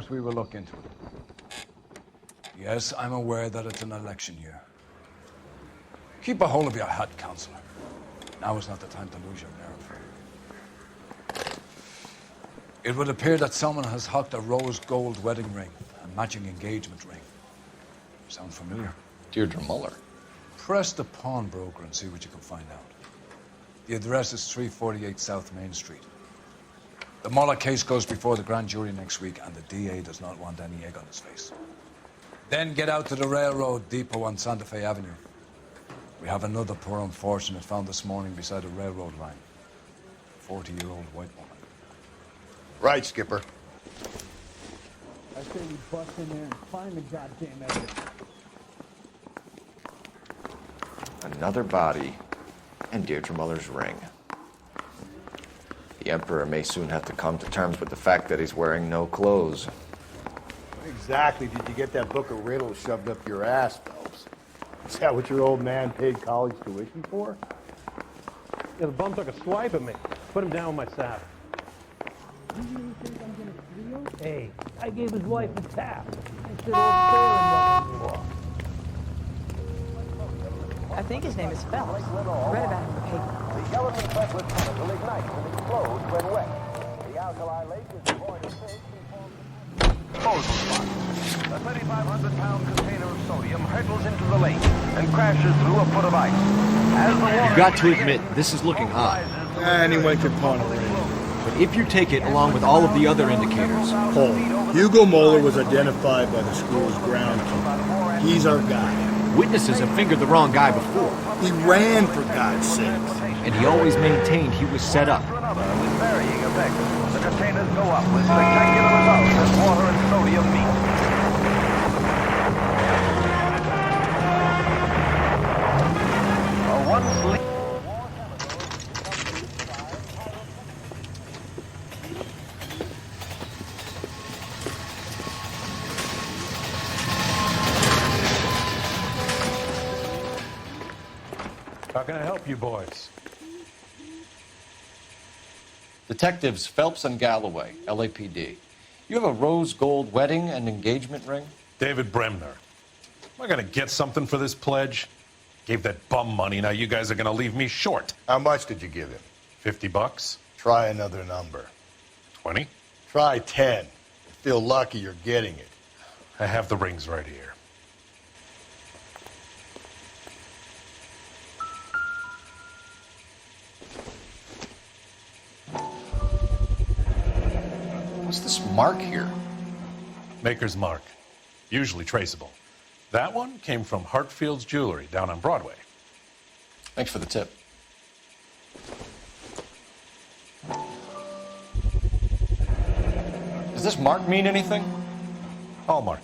course we will look into it. Yes, I'm aware that it's an election year. Keep a hold of your hat, Councillor. Now is not the time to lose your nerve. It would appear that someone has hocked a rose gold wedding ring and matching engagement ring. Sound familiar? Deirdre Muller. Press the pawnbroker and see what you can find out. The address is 348 South Main Street. The Muller case goes before the grand jury next week, and the DA does not want any egg on his face. Then get out to the railroad depot on Santa Fe Avenue. We have another poor unfortunate found this morning beside a railroad line. 40-year-old white woman. Right, Skipper. I say we bust in there and find the goddamn evidence. Another body and Deirdre Muller's ring. The Emperor may soon have to come to terms with the fact that he's wearing no clothes. What exactly did you get that book of riddles shoved up your ass, Phelps? Is that what your old man paid college tuition for? Yeah, the bum took a swipe at me. Put him down with my saddle. You really think I'm gonna steal? Hey, I gave his wife a tap. I said all fair and well. I think his name is Phelps. I read about him in the paper. The yellow reflected chemical will ignite and explode when wet. The alkali lake is devoid of fish and disposal spot. A 3,500-pound container of sodium hurtles into the lake and crashes through a foot of ice. As the water You've got to admit, this is looking odd. Anyone could pawn a ring. But if you take it along with all of the other indicators... Paul, Hugo Moeller was identified by the school's groundkeeper. He's our guy. Witnesses have fingered the wrong guy before. He ran, for God's sake. And he always maintained he was set up. with varying effects. The containers go up with spectacular results as water and sodium meet. How can I help you boys? Detectives Phelps and Galloway, LAPD. You have a rose gold wedding and engagement ring? David Bremner. Am I going to get something for this pledge? Gave that bum money, now you guys are going to leave me short. How much did you give him? $50? Try another number. 20? Try 10. Feel lucky you're getting it. I have the rings right here. What's this mark here? Maker's mark. Usually traceable. That one came from Hartfield's Jewelry down on Broadway. Thanks for the tip. Does this mark mean anything? Hallmark.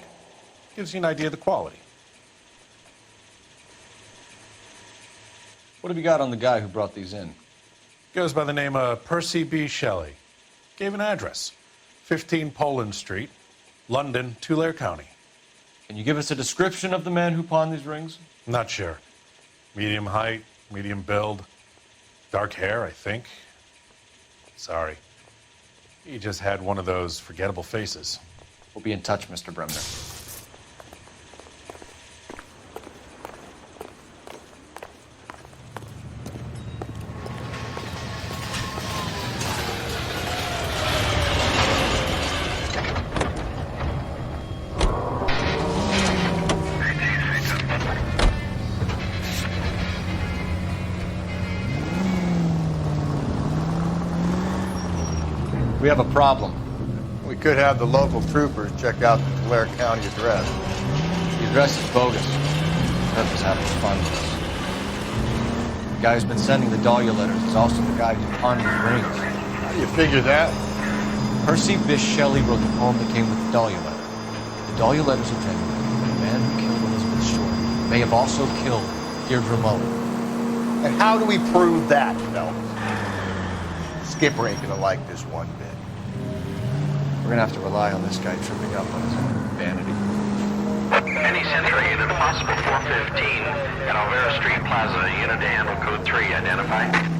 Gives you an idea of the quality. What have you got on the guy who brought these in? Goes by the name of Percy B. Shelley. Gave an address. 15 Poland Street, London, Tulare County. Can you give us a description of the man who pawned these rings? Not sure. Medium height, medium build, dark hair, I think. Sorry. He just had one of those forgettable faces. We'll be in touch, Mr. Bremner. We have a problem. We could have the local troopers check out the Tulare County address. The address is bogus. Purpose having fun with us. The guy who's been sending the Dahlia letters is also the guy who pawned these rings. How do you figure that? Percy Bysshe Shelley wrote the poem that came with the Dahlia letter. The Dahlia letters are genuine. The man who killed Elizabeth Short may have also killed Deirdre Muller. And how do we prove that, Phelps? Skipper ain't gonna like this one bit. We're gonna have to rely on this guy tripping up on his own vanity. Any Century unit possible 415 at Alvera Street Plaza, unit to handle code 3, identify.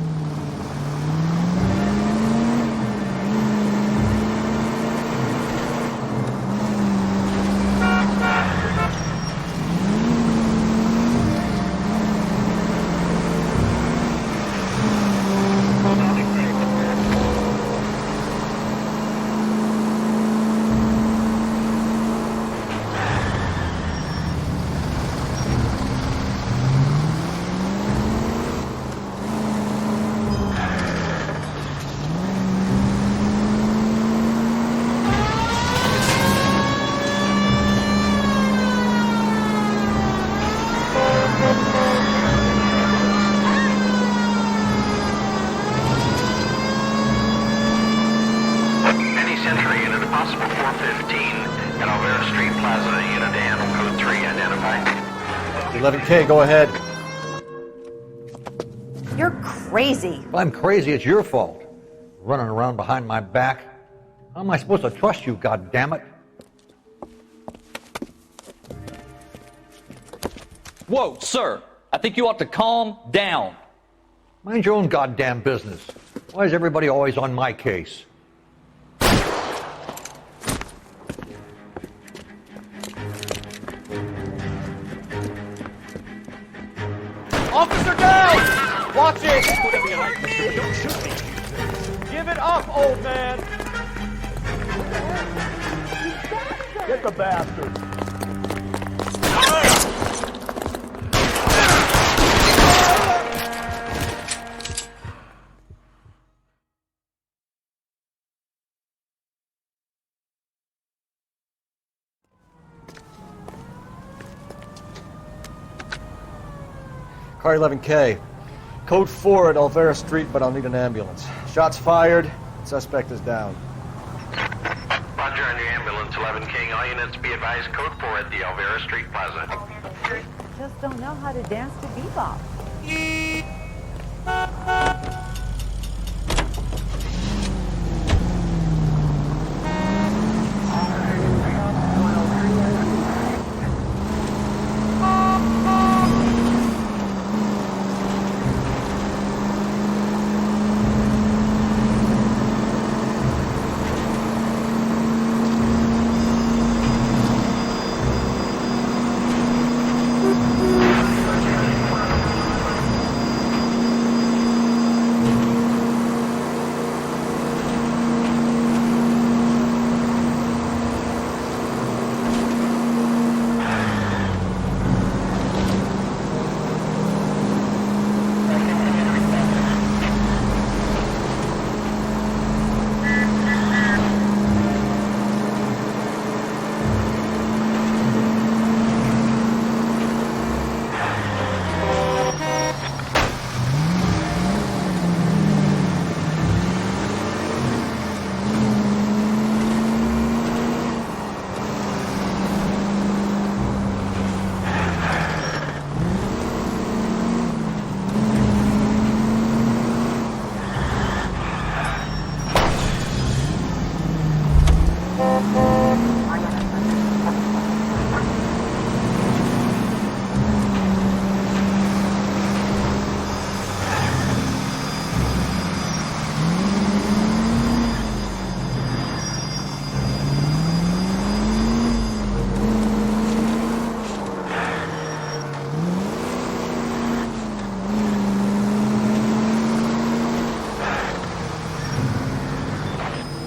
Street Plaza, unit to handle code 3, identified. 11K, go ahead. You're crazy. If I'm crazy, it's your fault. Running around behind my back. How am I supposed to trust you, goddammit? Whoa, sir. I think you ought to calm down. Mind your own goddamn business. Why is everybody always on my case? Officer down! Watch it! Don't shoot me. Give it up, old man! Get the bastard. Car 11K. Code 4 at Olvera Street, but I'll need an ambulance. Shots fired. Suspect is down. Roger on your ambulance, 11 King. All units be advised, code 4 at the Alvera Street Plaza. Just don't know how to dance to bebop.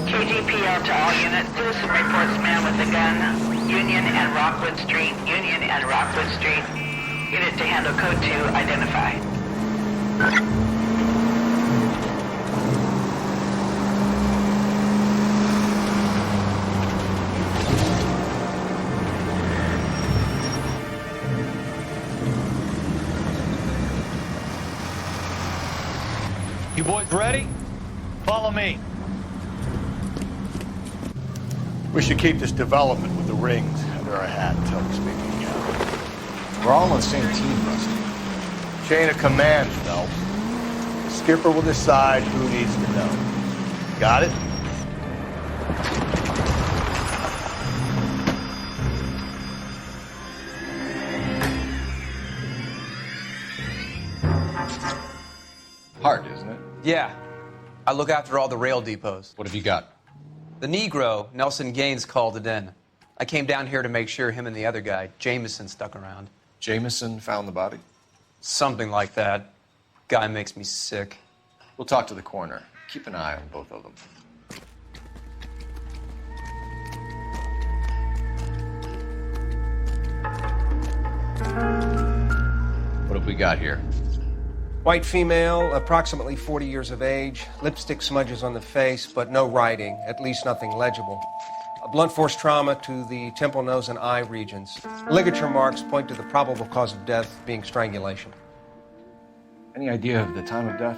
KGPL to all units. Citizen reports man with a gun. Union and Rockwood Street. Union and Rockwood Street. Unit to handle code 2. Identify. You boys ready? Follow me. We should keep this development with the rings under our hat until we speak again. We're all on the same team, Rusty. Chain of command, Phelps. The skipper will decide who needs to know. Got it? Hard, isn't it? Yeah. I look after all the rail depots. What have you got? The Negro, Nelson Gaines, called it in. I came down here to make sure him and the other guy, Jameson, stuck around. Jameson found the body? Something like that. Guy makes me sick. We'll talk to the coroner. Keep an eye on both of them. What have we got here? White female, approximately 40 years of age, lipstick smudges on the face, but no writing, at least nothing legible. A blunt force trauma to the temple, nose, and eye regions. Ligature marks point to the probable cause of death being strangulation. Any idea of the time of death?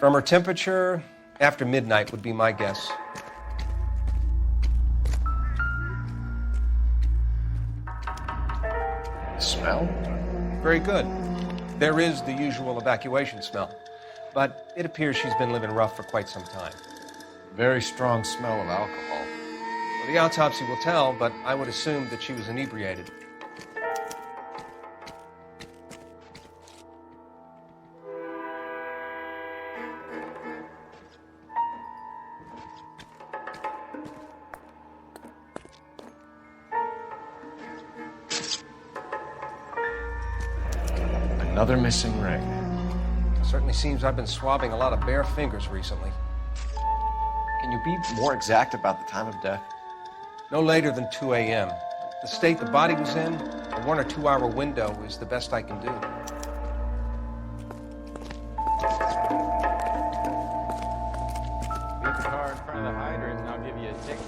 From her temperature, after midnight would be my guess. smell? Very good. There is the usual evacuation smell, but it appears she's been living rough for quite some time. Very strong smell of alcohol. Well, the autopsy will tell, but I would assume that she was inebriated. Another missing ring. It certainly seems I've been swabbing a lot of bare fingers recently. Can you be more exact about the time of death? No later than 2 a.m. The state the body was in, a 1 or 2 hour window is the best I can do. Leave the car in front of the hydrant and I'll give you a ticket.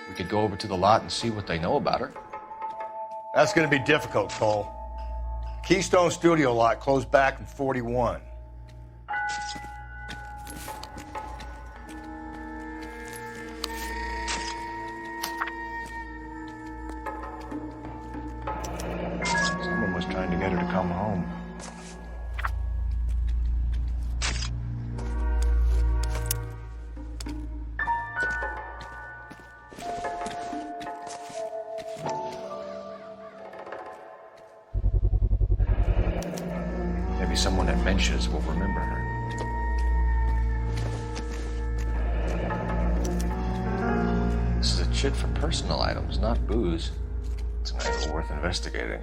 We could go over to the lot and see what they know about her. That's going to be difficult, Cole. Keystone Studio lot closed back in 41. Someone was trying to get her to come home. Maybe someone at Mensch's will remember her. This is a chit for personal items, not booze. It's an angle worth investigating.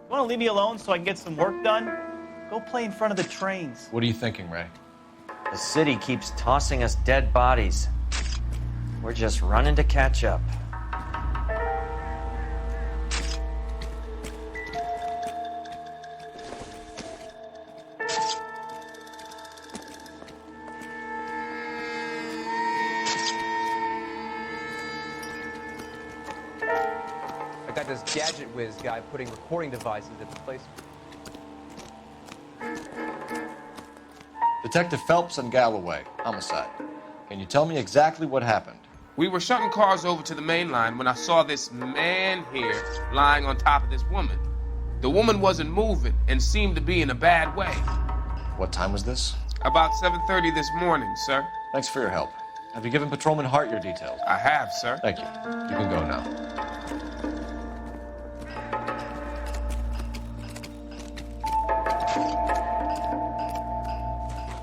Want to leave me alone so I can get some work done? Go play in front of the trains. What are you thinking, Ray? The city keeps tossing us dead bodies. We're just running to catch up. I got this gadget whiz guy putting recording devices at the place. Detective Phelps and Galloway, homicide. Can you tell me exactly what happened? We were shutting cars over to the main line when I saw this man here lying on top of this woman. The woman wasn't moving and seemed to be in a bad way. What time was this? About 7:30 this morning, sir. Thanks for your help. Have you given Patrolman Hart your details? I have, sir. Thank you. You can go now.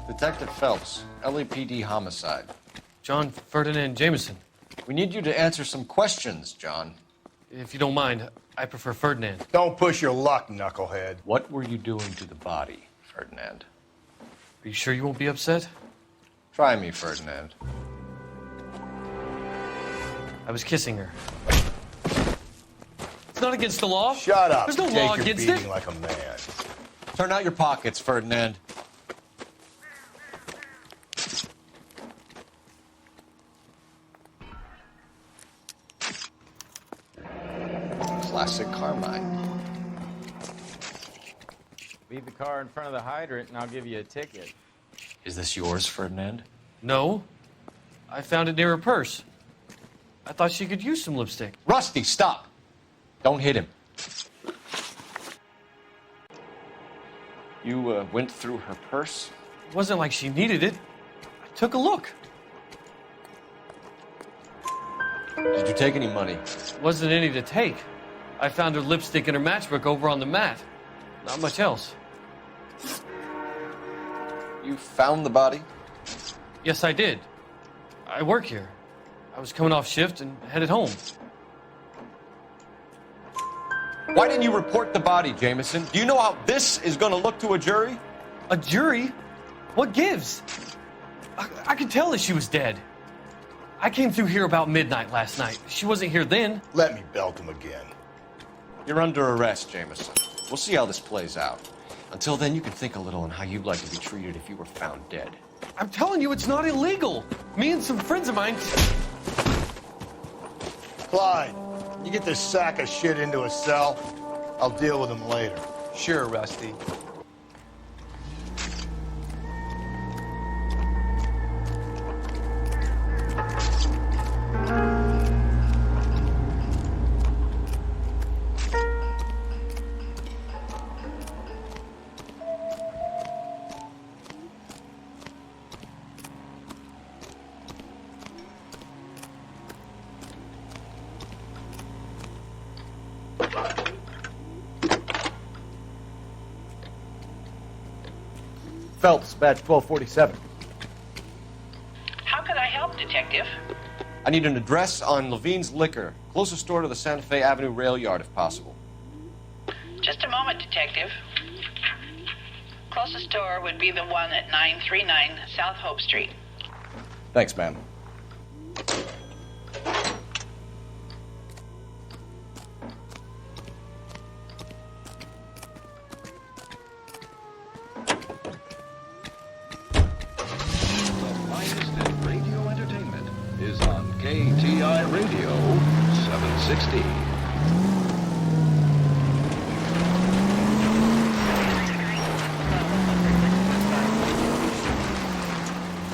Detective Phelps, LAPD homicide. John Ferdinand Jameson. We need you to answer some questions, John. If you don't mind, I prefer Ferdinand. Don't push your luck, knucklehead. What were you doing to the body, Ferdinand? Are you sure you won't be upset? Try me, Ferdinand. I was kissing her. It's not against the law. Shut up. There's no Take law your against beating it. like a man. Turn out your pockets, Ferdinand. Classic Carmine. Leave the car in front of the hydrant and I'll give you a ticket. Is this yours, Ferdinand? No. I found it near her purse. I thought she could use some lipstick. Rusty, stop! Don't hit him. You went through her purse? It wasn't like she needed it. I took a look. Did you take any money? Wasn't any to take. I found her lipstick and her matchbook over on the mat. Not much else. You found the body? Yes, I did. I work here. I was coming off shift and headed home. Why didn't you report the body, Jameson? Do you know how this is going to look to a jury? A jury? What gives? I could tell that she was dead. I came through here about midnight last night. She wasn't here then. Let me belt him again. You're under arrest, Jameson. We'll see how this plays out. Until then, you can think a little on how you'd like to be treated if you were found dead. I'm telling you, it's not illegal. Me and some friends of mine... Clyde, you get this sack of shit into a cell. I'll deal with him later. Sure, Rusty. Phelps, badge 1247. How can I help, Detective? I need an address on Levine's Liquor. Closest store to the Santa Fe Avenue rail yard, if possible. Just a moment, Detective. Closest store would be the one at 939 South Hope Street. Thanks, ma'am. Radio entertainment is on KTI Radio 760.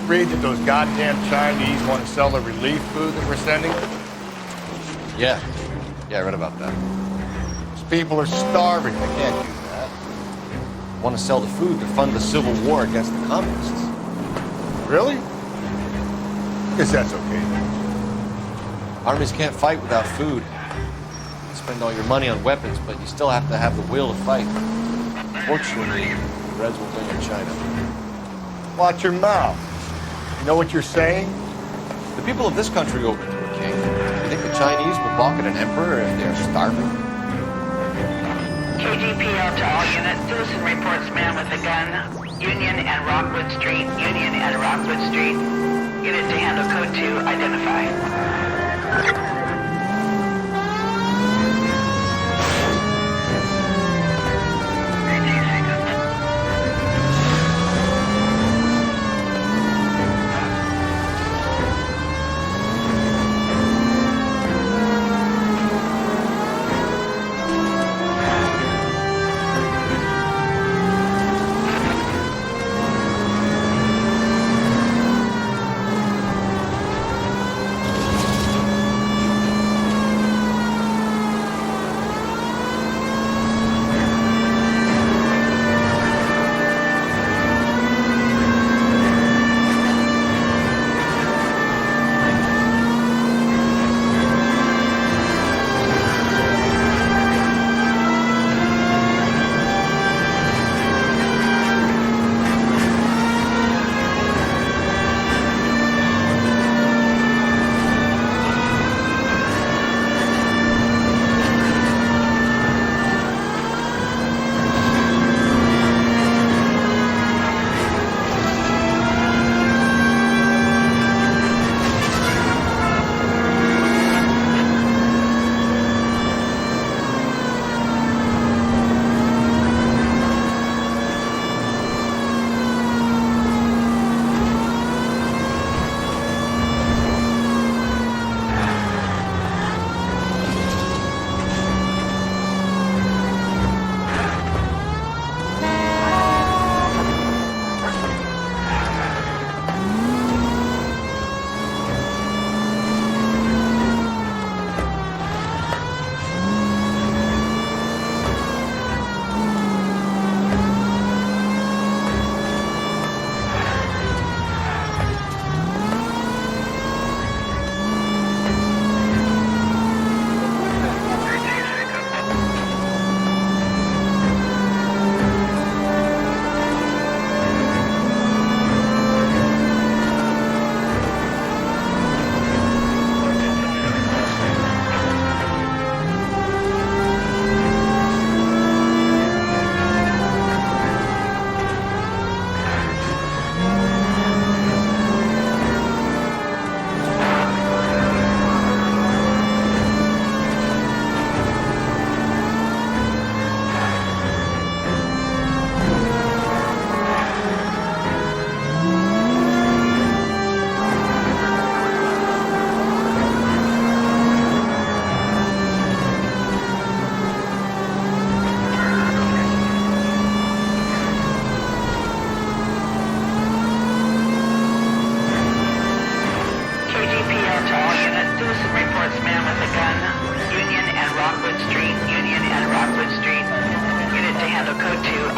Read that those goddamn Chinese want to sell the relief food that we're sending? Yeah, I read about that. These people are starving. They can't do that. Want to sell the food to fund the civil war against the communists. Really? Guess that's okay. Armies can't fight without food. You spend all your money on weapons, but you still have to have the will to fight. Fortunately, the Reds will win in China. Watch your mouth. You know what you're saying? The people of this country owe it to a king. You think the Chinese will balk at an emperor if they are starving? KGPL to all units. Citizen reports man with a gun. Union and Rockwood Street. Union and Rockwood Street. Unit to handle code 2. Identify.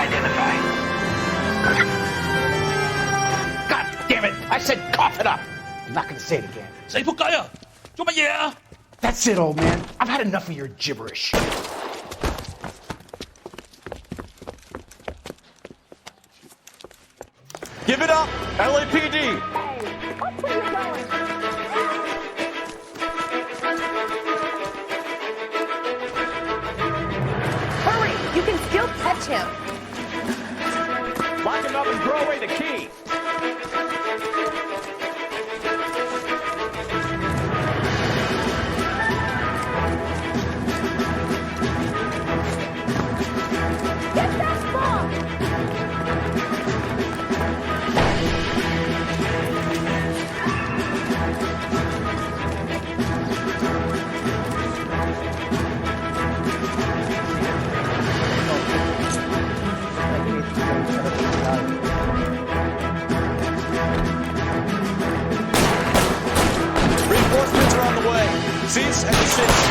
identify. God damn it! I said cough it up! I'm not gonna say it again. Say Pukaya! Yeah! That's it, old man. I've had enough of your gibberish. Give it up, LAPD! Watch where you're going. Hurry! You can still catch him. Lock him up and throw away the key. Get that bomb! Reinforcements are on the way. Cease and desist.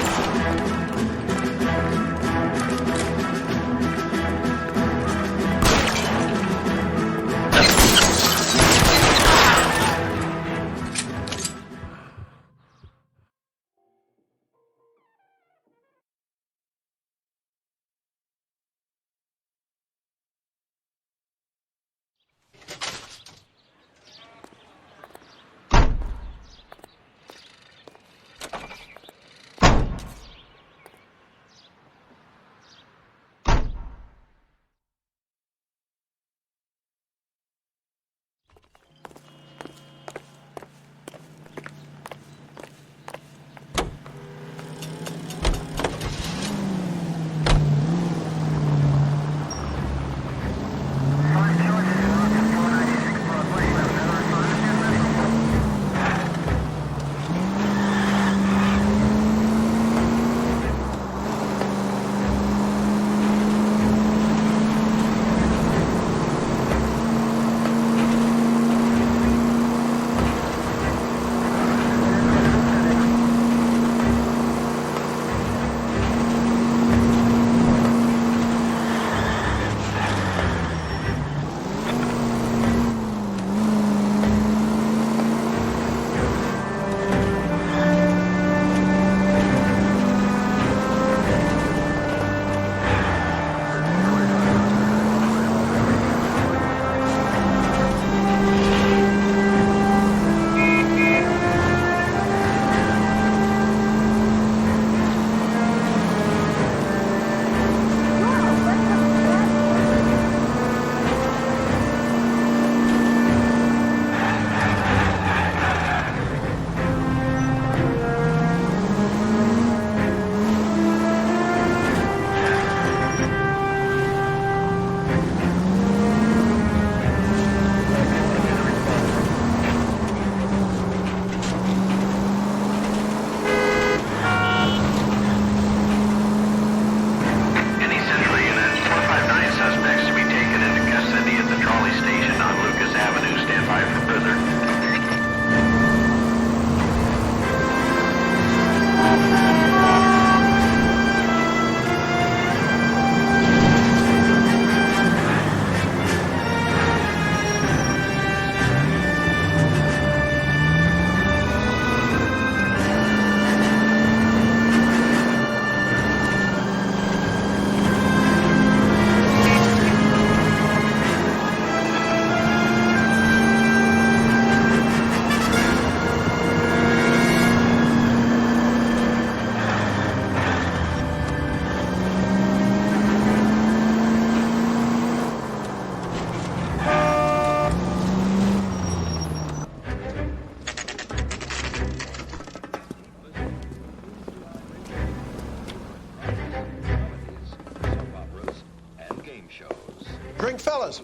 Drink, fellas.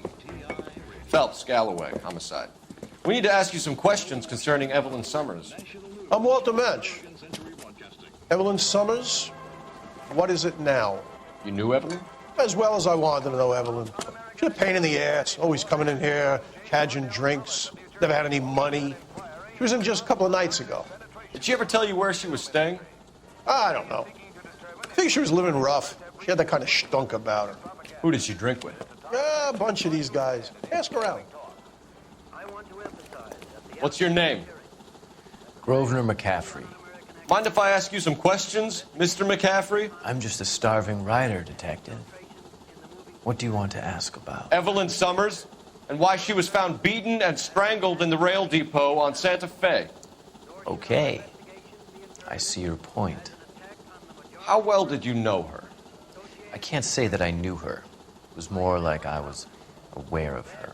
Phelps, Galloway, homicide. We need to ask you some questions concerning Evelyn Summers. I'm Walter Mensch. Evelyn Summers? What is it now? You knew Evelyn? As well as I wanted to know Evelyn. She's a pain in the ass, always coming in here, cadging drinks, never had any money. She was in just a couple of nights ago. Did she ever tell you where she was staying? I don't know. I think she was living rough. She had that kind of stunk about her. Who did she drink with? A bunch of these guys. Ask around. What's your name? Grosvenor McCaffrey. Mind if I ask you some questions, Mr. McCaffrey? I'm just a starving writer, Detective. What do you want to ask about? Evelyn Summers, and why she was found beaten and strangled in the rail depot on Santa Fe. Okay. I see your point. How well did you know her? I can't say that I knew her. It was more like I was aware of her.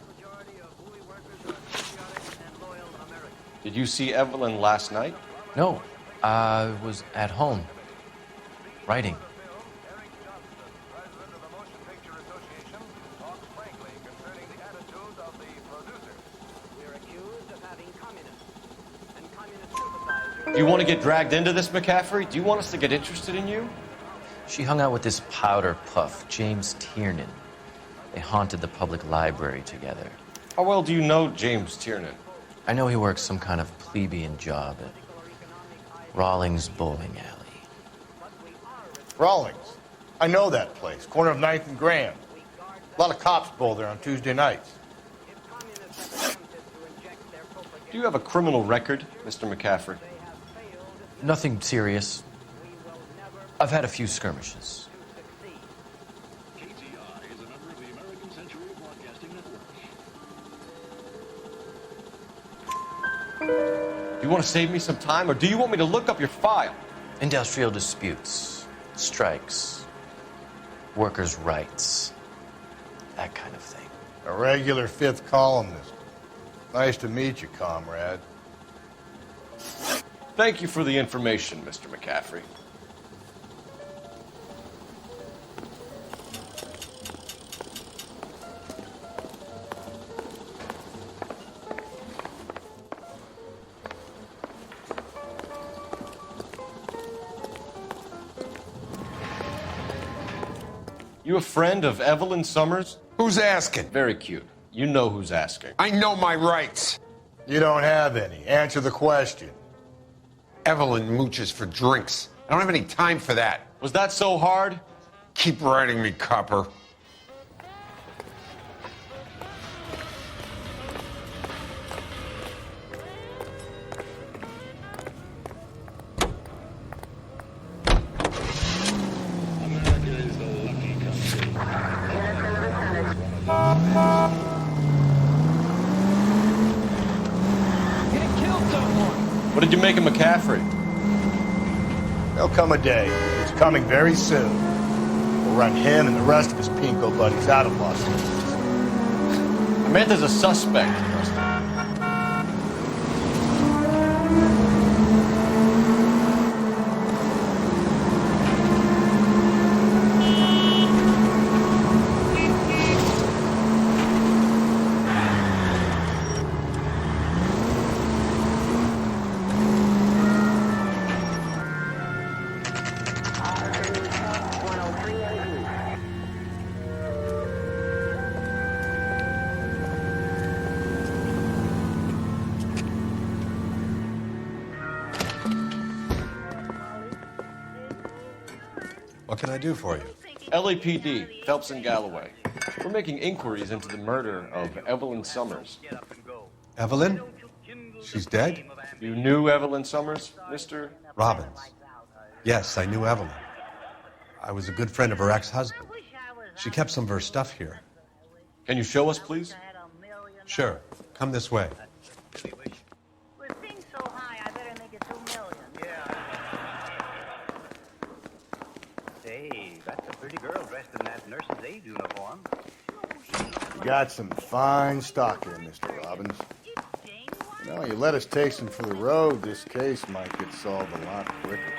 Did you see Evelyn last night? No. I was at home. Writing. Do you want to get dragged into this, McCaffrey? Do you want us to get interested in you? She hung out with this powder puff, James Tiernan. They haunted the public library together. How well do you know James Tiernan? I know he works some kind of plebeian job at Rawlings Bowling Alley. Rawlings. I know that place. Corner of 9th and Graham. A lot of cops bowl there on Tuesday nights. Do you have a criminal record, Mr. McCaffrey? Nothing serious. I've had a few skirmishes. Do you want to save me some time, or do you want me to look up your file? Industrial disputes, strikes, workers' rights, that kind of thing. A regular fifth columnist. Nice to meet you, comrade. Thank you for the information, Mr. McCaffrey. You a friend of Evelyn Summers? Who's asking? Very cute. You know who's asking. I know my rights. You don't have any. Answer the question. Evelyn mooches for drinks. I don't have any time for that. Was that so hard? Keep writing me, copper. What did you make of McCaffrey? There'll come a day. It's coming very soon. We'll run him and the rest of his pinko buddies out of Los Angeles. I meant as a suspect. What can I do for you? LAPD, Phelps and Galloway. We're making inquiries into the murder of Evelyn Summers. Evelyn? She's dead? You knew Evelyn Summers, Mr. Robbins. Yes, I knew Evelyn. I was a good friend of her ex-husband. She kept some of her stuff here. Can you show us, please? Sure. Come this way. Hey, that's a pretty girl dressed in that nurse's aid uniform. You got some fine stock here, Mr. Robbins. You know, you let us take some for the road, this case might get solved a lot quicker.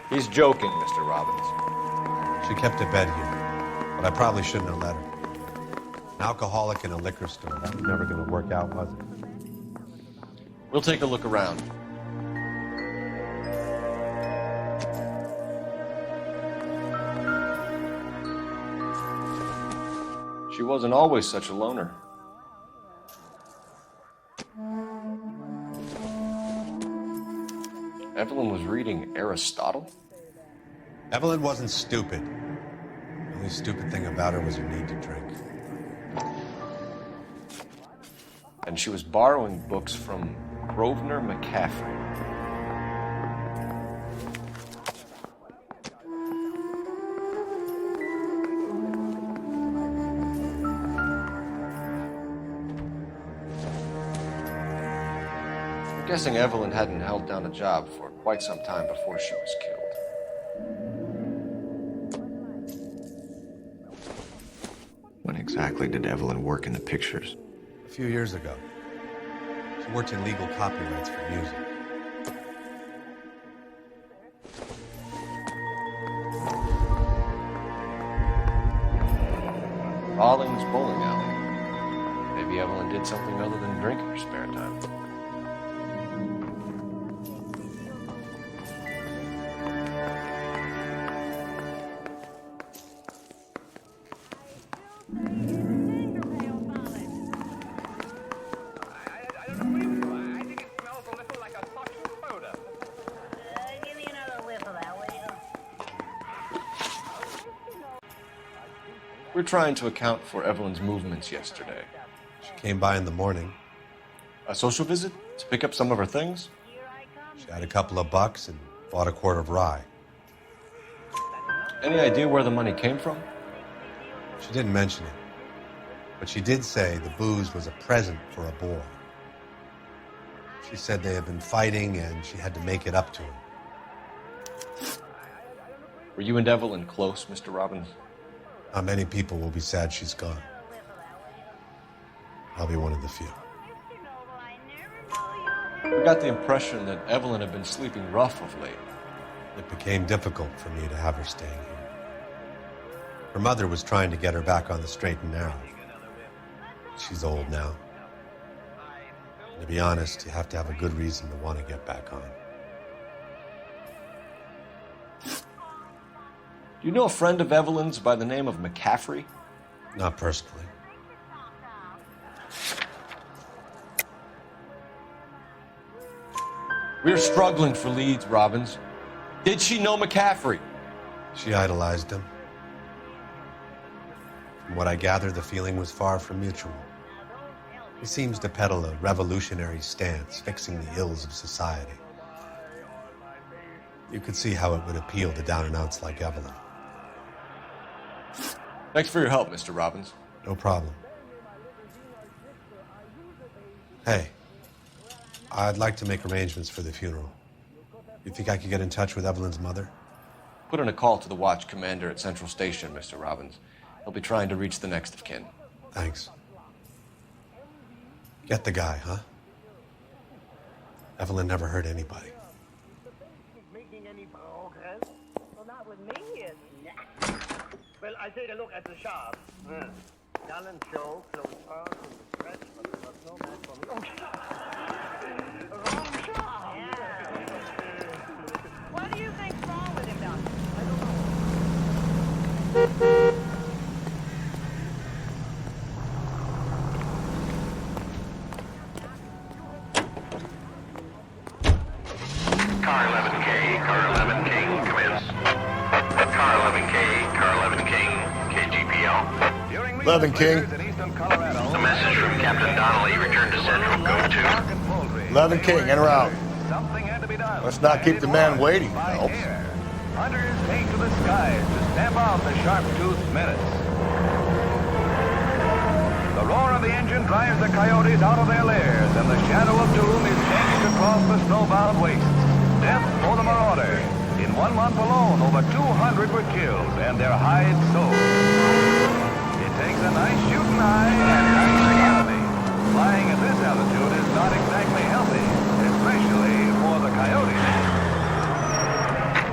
He's joking, Mr. Robbins. She kept a bed here, but I probably shouldn't have let her. An alcoholic in a liquor store. That was never going to work out, was it? We'll take a look around. She wasn't always such a loner. Evelyn was reading Aristotle? Evelyn wasn't stupid. only stupid thing about her was her need to drink. And she was borrowing books from Grosvenor McCaffrey. I'm guessing Evelyn hadn't held down a job for quite some time before she was killed. When exactly did Evelyn work in the pictures? A few years ago. She worked in legal copyrights for music. Rawlings Bowling Alley. Maybe Evelyn did something other than drink in her spare time. We're trying to account for Evelyn's movements yesterday. She came by in the morning. A social visit? To pick up some of her things? She had a couple of bucks and bought a quart of rye. Any idea where the money came from? She didn't mention it. But she did say the booze was a present for a boy. She said they had been fighting and she had to make it up to him. Were you and Evelyn close, Mr. Robbins? Not many people will be sad she's gone. I'll be one of the few. We got the impression that Evelyn had been sleeping rough of late. It became difficult for me to have her staying here. Her mother was trying to get her back on the straight and narrow. She's old now. And to be honest, you have to have a good reason to want to get back on. Do you know a friend of Evelyn's by the name of McCaffrey? Not personally. We're struggling for leads, Robbins. Did she know McCaffrey? She idolized him. From what I gather, the feeling was far from mutual. He seems to peddle a revolutionary stance, fixing the ills of society. You could see how it would appeal to down-and-outs like Evelyn. Thanks for your help, Mr. Robbins. No problem. Hey, I'd like to make arrangements for the funeral. You think I could get in touch with Evelyn's mother? Put in a call to the watch commander at Central Station, Mr. Robbins. He'll be trying to reach the next of kin. Thanks. Get the guy, huh? Evelyn never hurt anybody. Making any progress? Well, not with me. Well, I take a look at the shop. Talent show, close parts, and the stretch, but there was no match for me. Wrong shop! What do you think's wrong with him, Doc? Car 11K, Car 11 King, commence. Car 11K, Car 11 King, KGPL. 11 King. A message from Captain Donnelly, return to Central, go to 11 King, en route. Let's not keep the man waiting, Phelps. Hunters take to the skies to stamp out the sharp-toothed menace. The roar of the engine drives the coyotes out of their lairs, and the shadow of doom is changed across the snowbound wastes. Death for the marauder. In 1 month alone, over 200 were killed, and their hides sold. It takes a nice shooting eye and nice reality. Flying at this altitude is not exactly healthy, especially for the coyotes.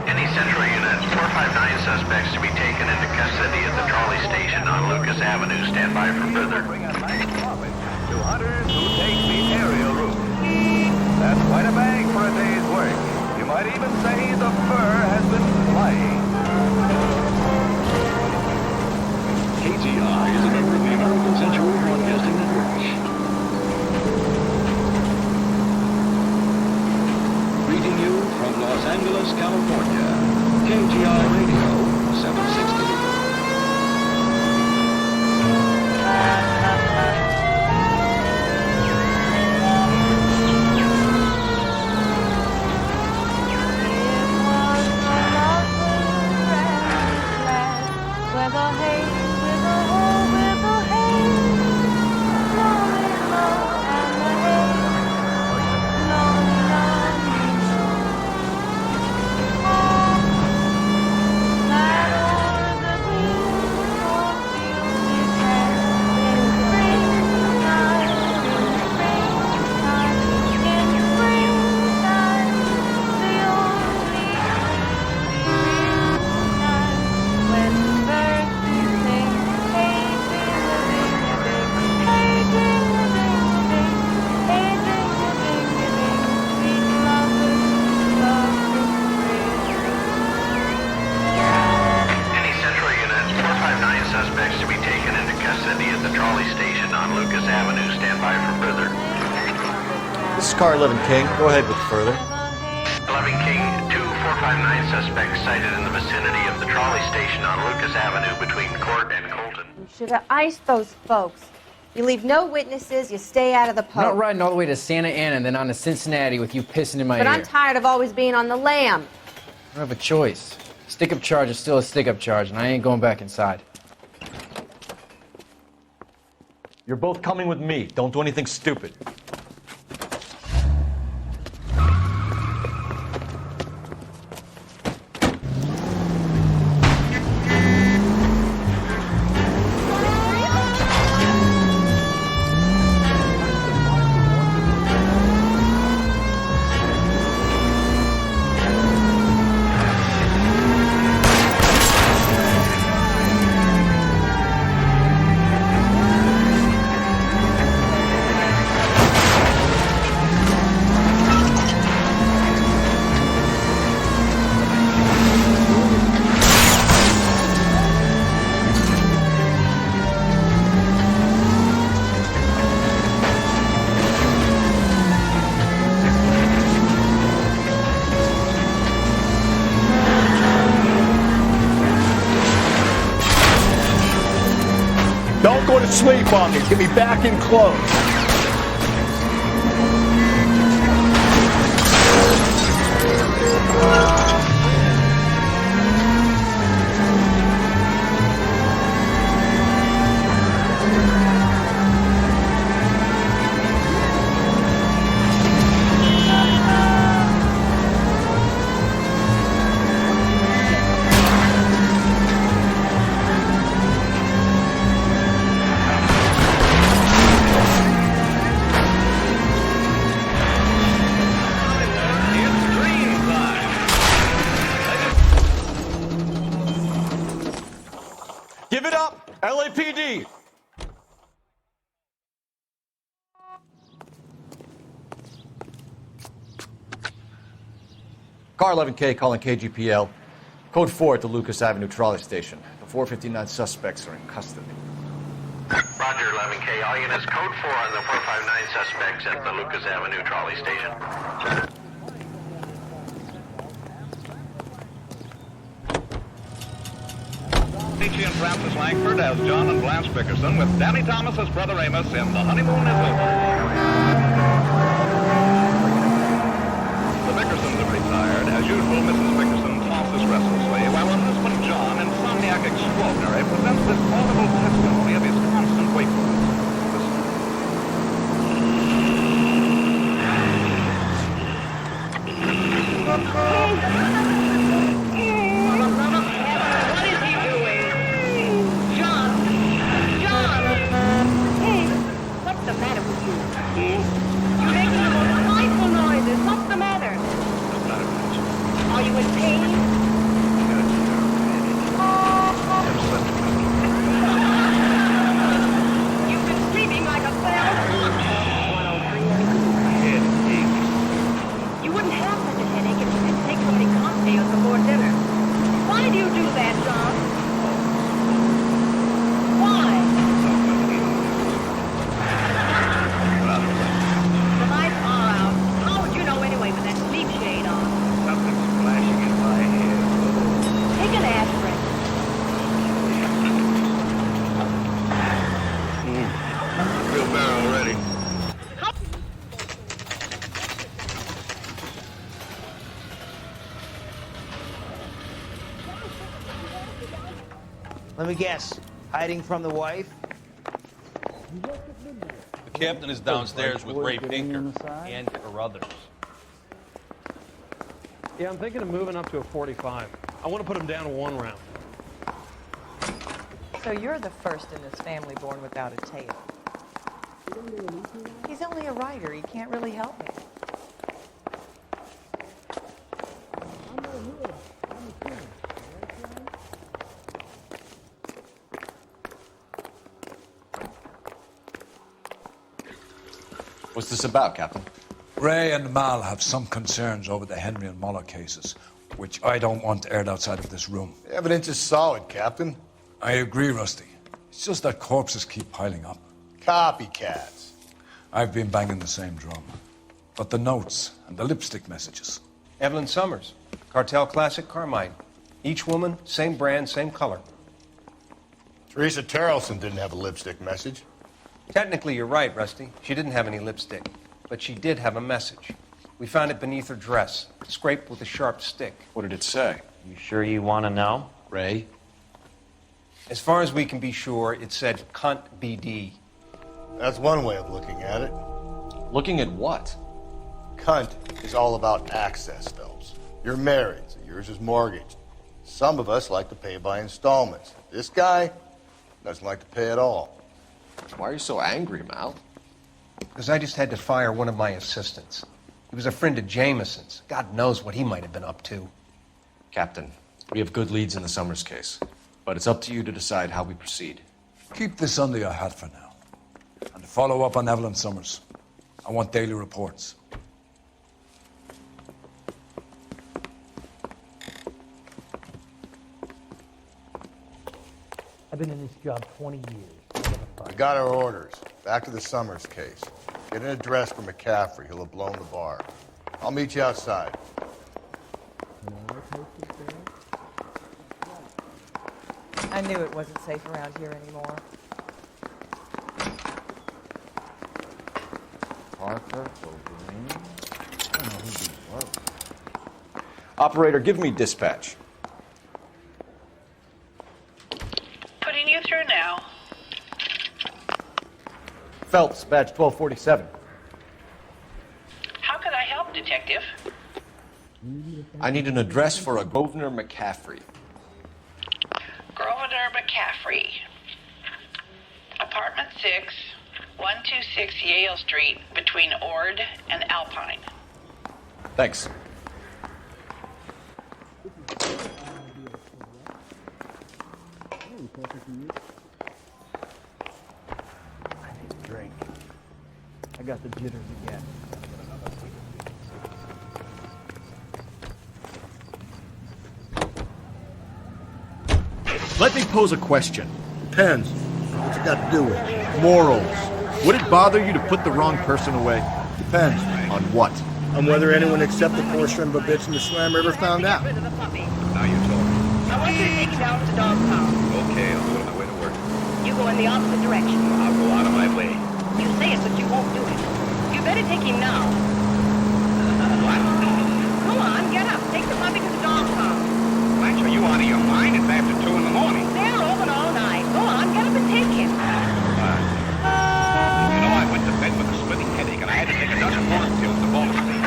Any Central unit, 459 suspects to be taken into custody at the trolley station on Lucas Avenue. Stand by for further. Bring a nice profit to hunters who take the aerial route. That's quite a bag for a day's work. You might even say the fur has been flying. KTI is a member of the American Century Broadcasting Network. Greeting you from Los Angeles, California. KGI Radio 760. This is car 11 King. Go ahead with further. 11 King, 2459 suspects cited in the vicinity of the trolley station on Lucas Avenue between Court and Colton. You should have iced those folks. You leave no witnesses, you stay out of the I'm poke. not riding all the way to Santa Ana and then on to Cincinnati with you pissing in my But ear. I'm tired of always being on the lam. I don't have a choice. Stick-up charge is still a stick-up charge, and I ain't going back inside. You're both coming with me. Don't do anything stupid. Don't go to sleep on me. Get me back in close. Give it up, LAPD! Car 11K calling KGPL. Code 4 at the Lucas Avenue trolley station. The 459 suspects are in custody. Roger, 11K. All units, code 4 on the 459 suspects at the Lucas Avenue trolley station. Peachy and Francis Langford as John and Blanche Bickerson, with Danny Thomas as Brother Amos in The Honeymoon is Over. The Bickersons have retired. As usual, Mrs. Bickerson tosses restlessly, while her husband John, insomniac extraordinary, presents this audible testimony of his constant wakefulness. What's the matter with you? You're making the most frightful noises. What's the matter? Are you in pain? You've been sleeping like a bell. You wouldn't have such a headache if you didn't take so many cocktails before dinner. Why do you do that, John? Why? The lights are out. How would you know anyway with that sleep shade on? Something's flashing in my head. Take an aspirin. Feel better already. Let me guess. Hiding from the wife? The captain is downstairs with Ray Pinker and Carruthers. Yeah, I'm thinking of moving up to a 45. I want to put him down to 1 round. So you're the first in this family born without a tail. He's only a writer. He can't really help me. What's this about, Captain? Ray and Mal have some concerns over the Henry and Muller cases, which I don't want aired outside of this room. The evidence is solid, Captain. I agree, Rusty. It's just that corpses keep piling up. Copycats. I've been banging the same drum. But the notes and the lipstick messages. Evelyn Summers, Cartel Classic Carmine. Each woman, same brand, same color. Teresa Terrelson didn't have a lipstick message. Technically, you're right, Rusty. She didn't have any lipstick, but she did have a message. We found it beneath her dress, scraped with a sharp stick. What did it say? You sure you want to know? Ray? As far as we can be sure, it said cunt BD. That's one way of looking at it. Looking at what? Cunt is all about access, Phelps. You're married, so yours is mortgaged. Some of us like to pay by installments. This guy doesn't like to pay at all. Why are you so angry, Mal? Because I just had to fire one of my assistants. He was a friend of Jameson's. God knows what he might have been up to. Captain, we have good leads in the Summers case, but it's up to you to decide how we proceed. Keep this under your hat for now. And to follow up on Evelyn Summers, I want daily reports. I've been in this job 20 years. We got our orders. Back to the Summers case. Get an address for McCaffrey. He'll have blown the bar. I'll meet you outside. I knew it wasn't safe around here anymore. Parker, O'Brien. I don't know who these were. Operator, give me dispatch. Putting you through now. Phelps, badge 1247. How could I help, Detective? I need an address for a Grosvenor McCaffrey. Grosvenor McCaffrey. Apartment 6, 126 Yale Street, between Ord and Alpine. Thanks. I need a drink. I got the jitters again. Let me pose a question. Depends. What's it got to do with it? Morals. Would it bother you to put the wrong person away? Depends. On what? On whether anyone except the poor son of a bitch in the Slam River found out. Now you talk. I want you to take him down to the dog pound. Okay, I'll go on my way to work. You go in the opposite direction. I'll go out of my way. You say it, but you won't do it. You better take him now. What? Go on, get up. Take the puppy to the dog pound. Blanche, are you out of your mind? It's after 2 in the morning. They're open all night. Go on, get up and take him. You know, I went to bed with a splitting headache, and I had to take a dozen more pills to fall asleep.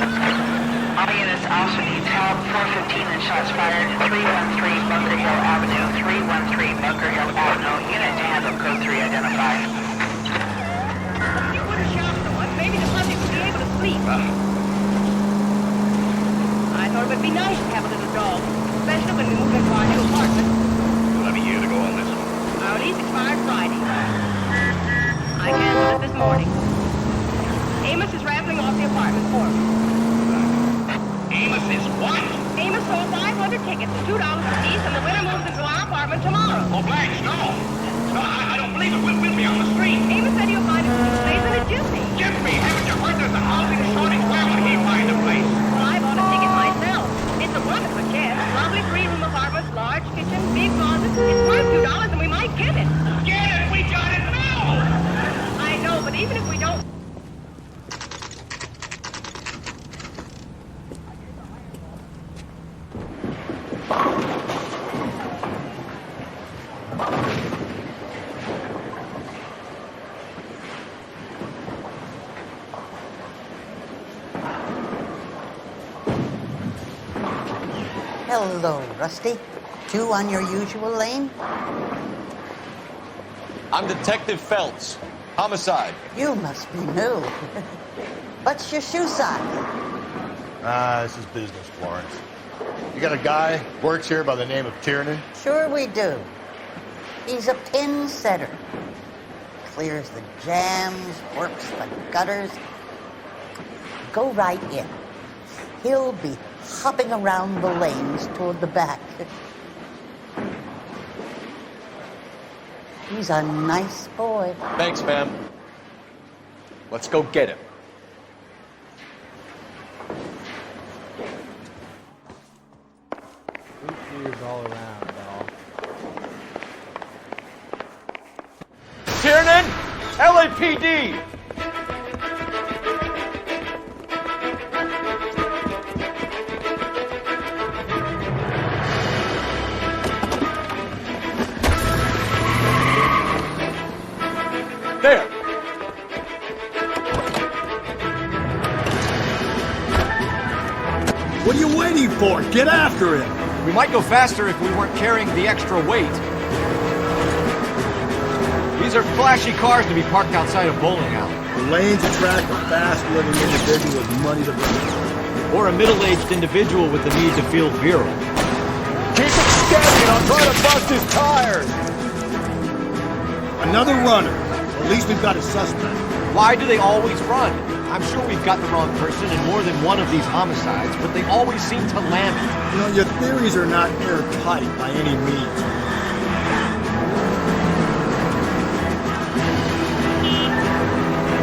All units also need help. 415 and shots fired. 313 Bunker Hill Avenue. 313 Bunker Hill Avenue. Unit to handle code 3 identified. If you would have shot someone, maybe the puppy would be able to sleep. I thought it would be nice to have a little dog, especially when we move into our new apartment. You'll have a year to go on this one. Our lease expired Friday. I canceled it this morning. Amos is raffling off the apartment for me. Amos is what? Amos sold 500 tickets at $2 apiece, and the winner moves into our apartment tomorrow. Oh, Blanche, no. No, I don't believe it. We'll be on the street. Amos said he'll find a place in a jiffy. Jiffy, haven't you heard there's a housing shortage? Where would he find a place? Well, I bought a ticket myself. It's a wonderful chest. Lovely three-room apartments, large kitchen, big closet. It's worth $2, and we might get it. Get it! We got it now! I know, but even if we don't... Hello, Rusty. 2 on your usual lane? I'm Detective Phelps. Homicide. You must be new. What's your shoe size? This is business, Florence. You got a guy works here by the name of Tiernan? Sure we do. He's a pin setter. Clears the jams, works the gutters. Go right in. He'll be hopping around the lanes toward the back. He's a nice boy. Thanks, ma'am. Let's go get him. PD! There! What are you waiting for? Get after him! We might go faster if we weren't carrying the extra weight. These are flashy cars to be parked outside a bowling alley. The lanes attract a fast-living individual with money to burn. Or a middle-aged individual with the need to feel virile. Keep it steady, and I'll try to bust his tires! Another runner. At least we've got a suspect. Why do they always run? I'm sure we've got the wrong person in more than one of these homicides, but they always seem to land it. You know, your theories are not airtight by any means.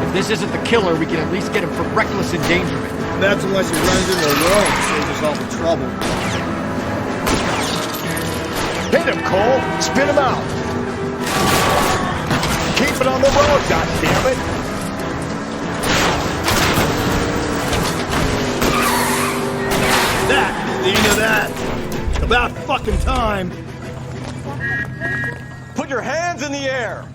If this isn't the killer, we can at least get him for reckless endangerment. That's unless he runs into a wall and saves us all the trouble. Hit him, Cole! Spin him out! Keep it on the road, goddammit! That is the end of that. About fucking time. Put your hands in the air!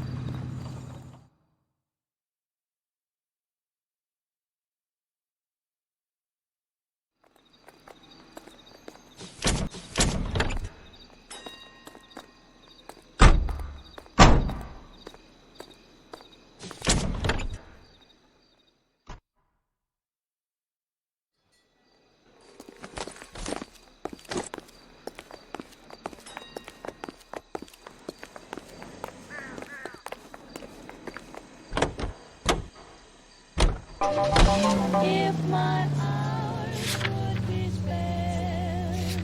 If my hours would be spent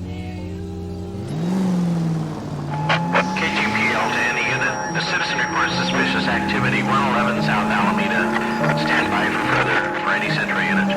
near you. KGPL to any unit. The citizen reports suspicious activity 111 South Alameda. Stand by for further for any Central unit.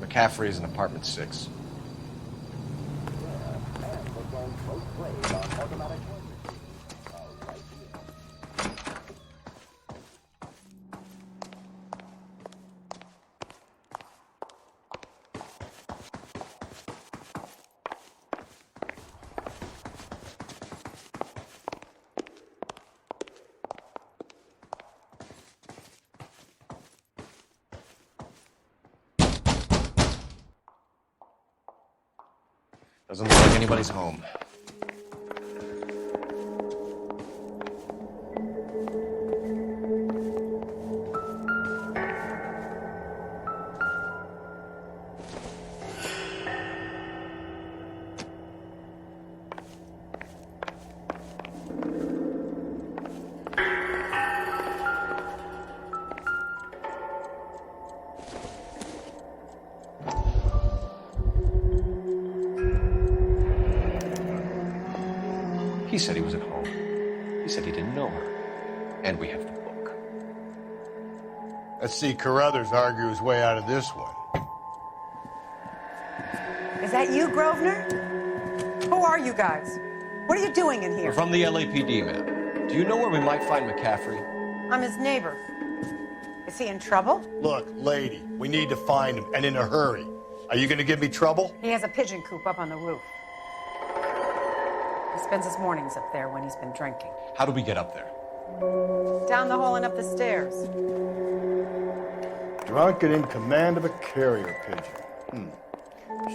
McCaffrey's in apartment 6. Doesn't look like anybody's home. He said he was at home. He said he didn't know her. And we have the book. Let's see Carruthers argue his way out of this one. Is that you, Grosvenor? Who are you guys? What are you doing in here? We're from the LAPD, ma'am. Do you know where we might find McCaffrey? I'm his neighbor. Is he in trouble? Look, lady, we need to find him, and in a hurry. Are you going to give me trouble? He has a pigeon coop up on the roof. He spends his mornings up there when he's been drinking. How do we get up there? Down the hall and up the stairs. Drunk and in command of a carrier pigeon.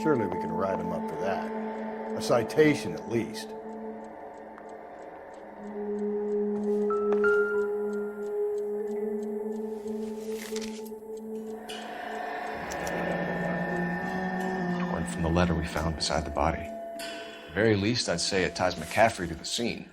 Surely we can write him up for that. A citation, at least. Torn from the letter we found beside the body. At the very least, I'd say it ties McCaffrey to the scene.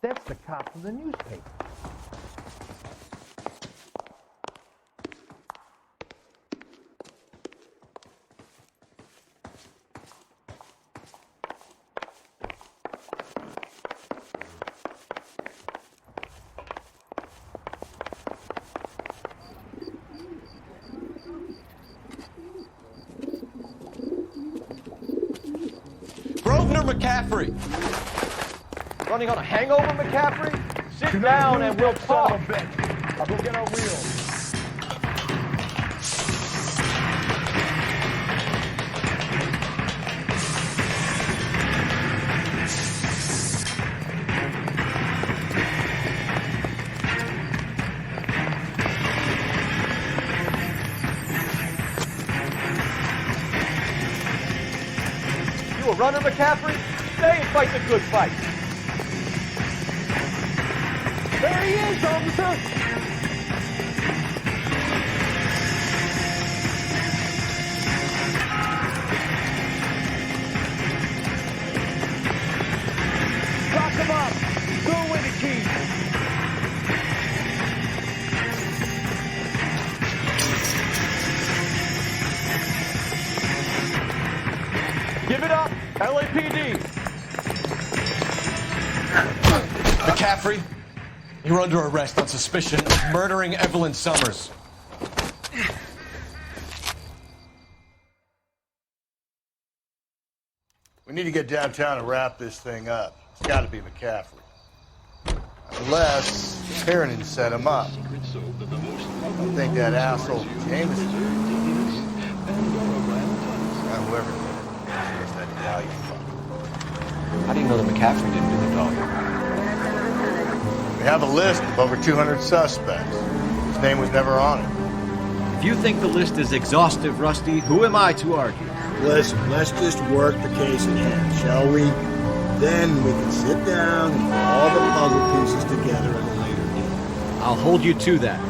That's the cop from the newspaper. Grosvenor McCaffrey! Running on a hangover, McCaffrey? Sit down and we'll talk. I'll go get our wheels. You a runner, McCaffrey? Stay and fight the good fight. There he is, officer! Lock him up. Throw away the key. Give it up, LAPD! McCaffrey, you're under arrest on suspicion of murdering Evelyn Summers. We need to get downtown and wrap this thing up. It's got to be McCaffrey. Unless Tiernan set him up. I think that asshole Jameson. Whoever did it. It's that DAHLIA fuck. How do you know that McCaffrey didn't do the dog? We have a list of over 200 suspects. His name was never on it. If you think the list is exhaustive, Rusty, who am I to argue? Listen, let's just work the case in hand, shall we? Then we can sit down and put all the puzzle pieces together at a later date. I'll hold you to that.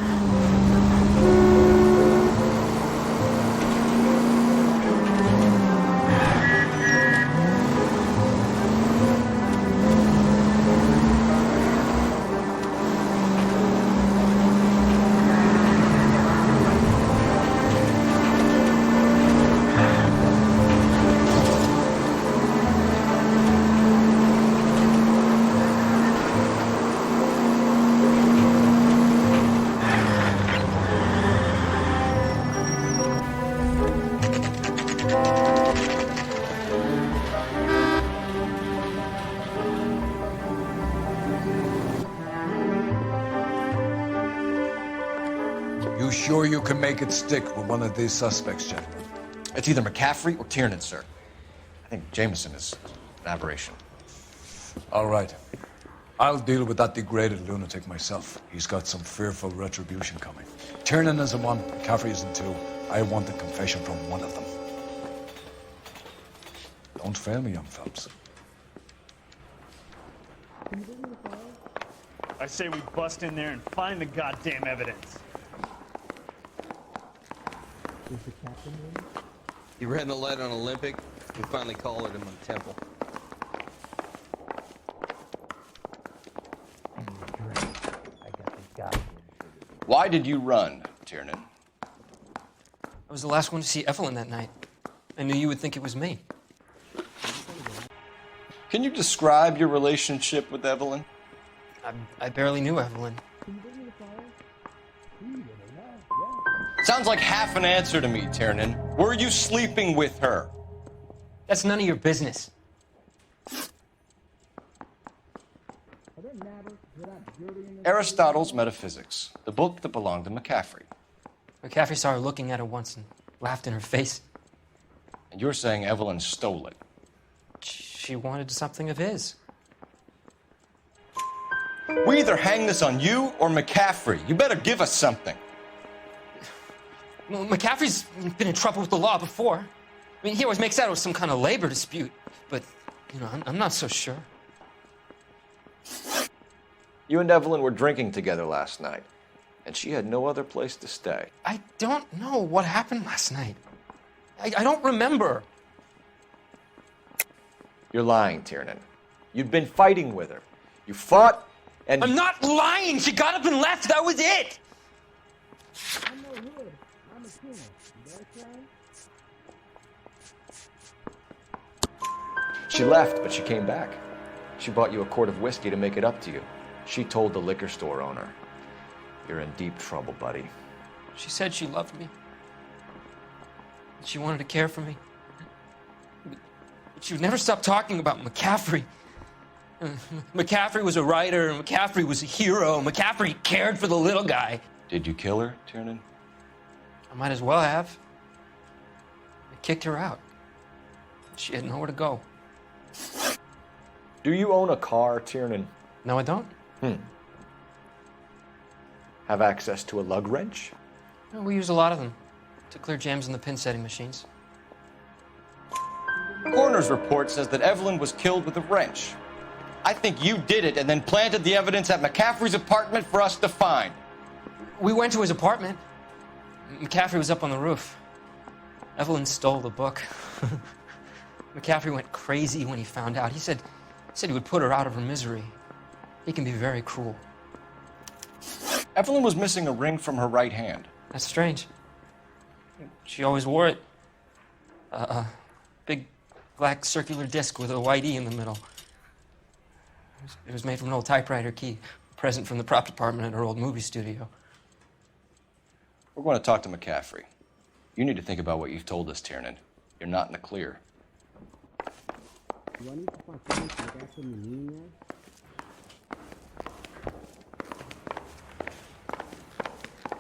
You sure you can make it stick with one of these suspects, gentlemen? It's either McCaffrey or Tiernan, sir. I think Jameson is an aberration. All right. I'll deal with that degraded lunatic myself. He's got some fearful retribution coming. Tiernan isn't one, McCaffrey isn't two. I want a confession from one of them. Don't fail me, young fellas. I say we bust in there and find the goddamn evidence. Is the captain ready? You ran the light on Olympic? We finally collared him on Temple. Why did you run, Tiernan? I was the last one to see Evelyn that night. I knew you would think it was me. Can you describe your relationship with Evelyn? I barely knew Evelyn. Sounds like half an answer to me, Tiernan. Were you sleeping with her? That's none of your business. Aristotle's Metaphysics, the book that belonged to McCaffrey. McCaffrey saw her looking at her once and laughed in her face. And you're saying Evelyn stole it? She wanted something of his. We either hang this on you or McCaffrey. You better give us something. Well, McCaffrey's been in trouble with the law before. I mean, he always makes out it was some kind of labor dispute, but, you know, I'm not so sure. You and Evelyn were drinking together last night, and she had no other place to stay. I don't know what happened last night. I don't remember. You're lying, Tiernan. You'd been fighting with her. You fought, and... I'm not lying! She got up and left! That was it! She left, but she came back. She bought you a quart of whiskey to make it up to you. She told the liquor store owner. You're in deep trouble, buddy. She said she loved me. She wanted to care for me. But she would never stop talking about McCaffrey. McCaffrey was a writer, McCaffrey was a hero, McCaffrey cared for the little guy. Did you kill her, Tiernan? I might as well have. I kicked her out. She had nowhere to go. Do you own a car, Tiernan? No, I don't. Have access to a lug wrench? No, we use a lot of them to clear jams in the pin setting machines. Coroner's report says that Evelyn was killed with a wrench. I think you did it and then planted the evidence at McCaffrey's apartment for us to find. We went to his apartment. McCaffrey was up on the roof. Evelyn stole the book. McCaffrey went crazy when he found out. He said he would put her out of her misery. He can be very cruel. Evelyn was missing a ring from her right hand. That's strange. She always wore it. Big black circular disc with a white E in the middle. It was made from an old typewriter key, a present from the prop department at her old movie studio. We're going to talk to McCaffrey. You need to think about what you've told us, Tiernan. You're not in the clear. Do I need to find something to look after me yet?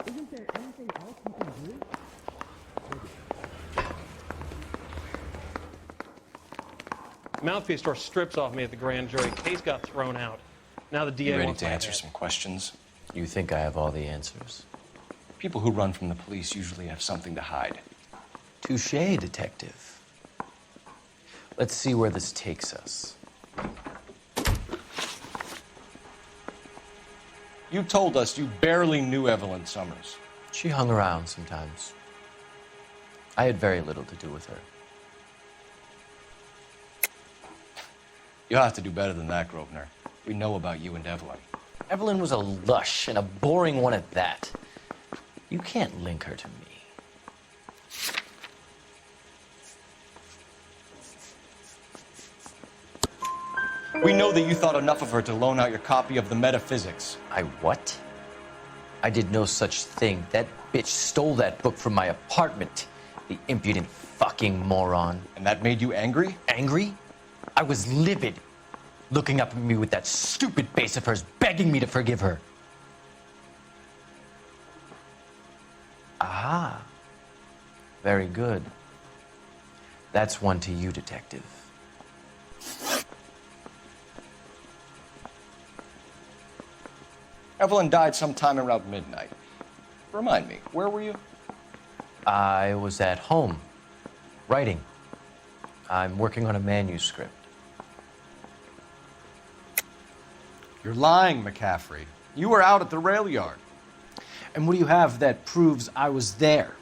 Isn't there anything else you can do? Mouthpiece tore strips off me at the grand jury. Case got thrown out. Now the DA You ready wants to my answer head. some questions? You think I have all the answers? People who run from the police usually have something to hide. Touché, detective. Let's see where this takes us. You told us you barely knew Evelyn Summers. She hung around sometimes. I had very little to do with her. You'll have to do better than that, Grosvenor. We know about you and Evelyn. Evelyn was a lush, and a boring one at that. You can't link her to me. We know that you thought enough of her to loan out your copy of the Metaphysics. I what? I did no such thing. That bitch stole that book from my apartment. The impudent fucking moron. And that made you angry? Angry? I was livid. Looking up at me with that stupid face of hers, begging me to forgive her. Ah. Very good. That's one to you, detective. Evelyn died sometime around midnight. Remind me, where were you? I was at home, writing. I'm working on a manuscript. You're lying, McCaffrey. You were out at the rail yard. And what do you have that proves I was there?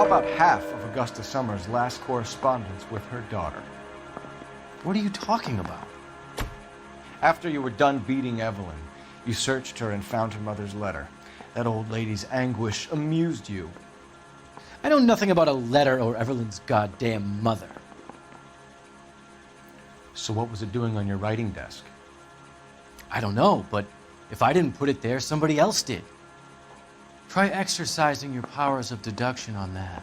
How about half of Augusta Summers' last correspondence with her daughter? What are you talking about? After you were done beating Evelyn, you searched her and found her mother's letter. That old lady's anguish amused you. I know nothing about a letter or Evelyn's goddamn mother. So what was it doing on your writing desk? I don't know, but if I didn't put it there, somebody else did. Try exercising your powers of deduction on that.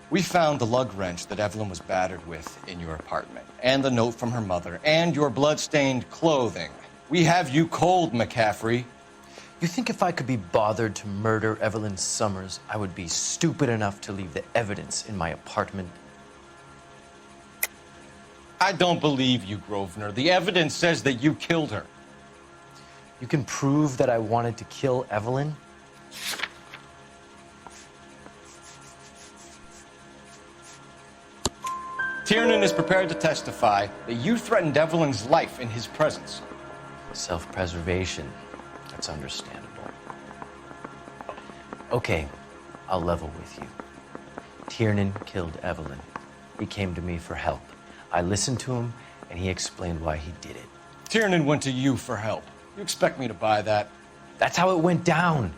We found the lug wrench that Evelyn was battered with in your apartment, and the note from her mother, and your blood-stained clothing. We have you cold, McCaffrey. You think if I could be bothered to murder Evelyn Summers, I would be stupid enough to leave the evidence in my apartment? I don't believe you, Grosvenor. The evidence says that you killed her. You can prove that I wanted to kill Evelyn? Tiernan is prepared to testify that you threatened Evelyn's life in his presence. Self-preservation. That's understandable. Okay, I'll level with you. Tiernan killed Evelyn. He came to me for help. I listened to him, and he explained why he did it. Tiernan went to you for help. You expect me to buy that? That's how it went down.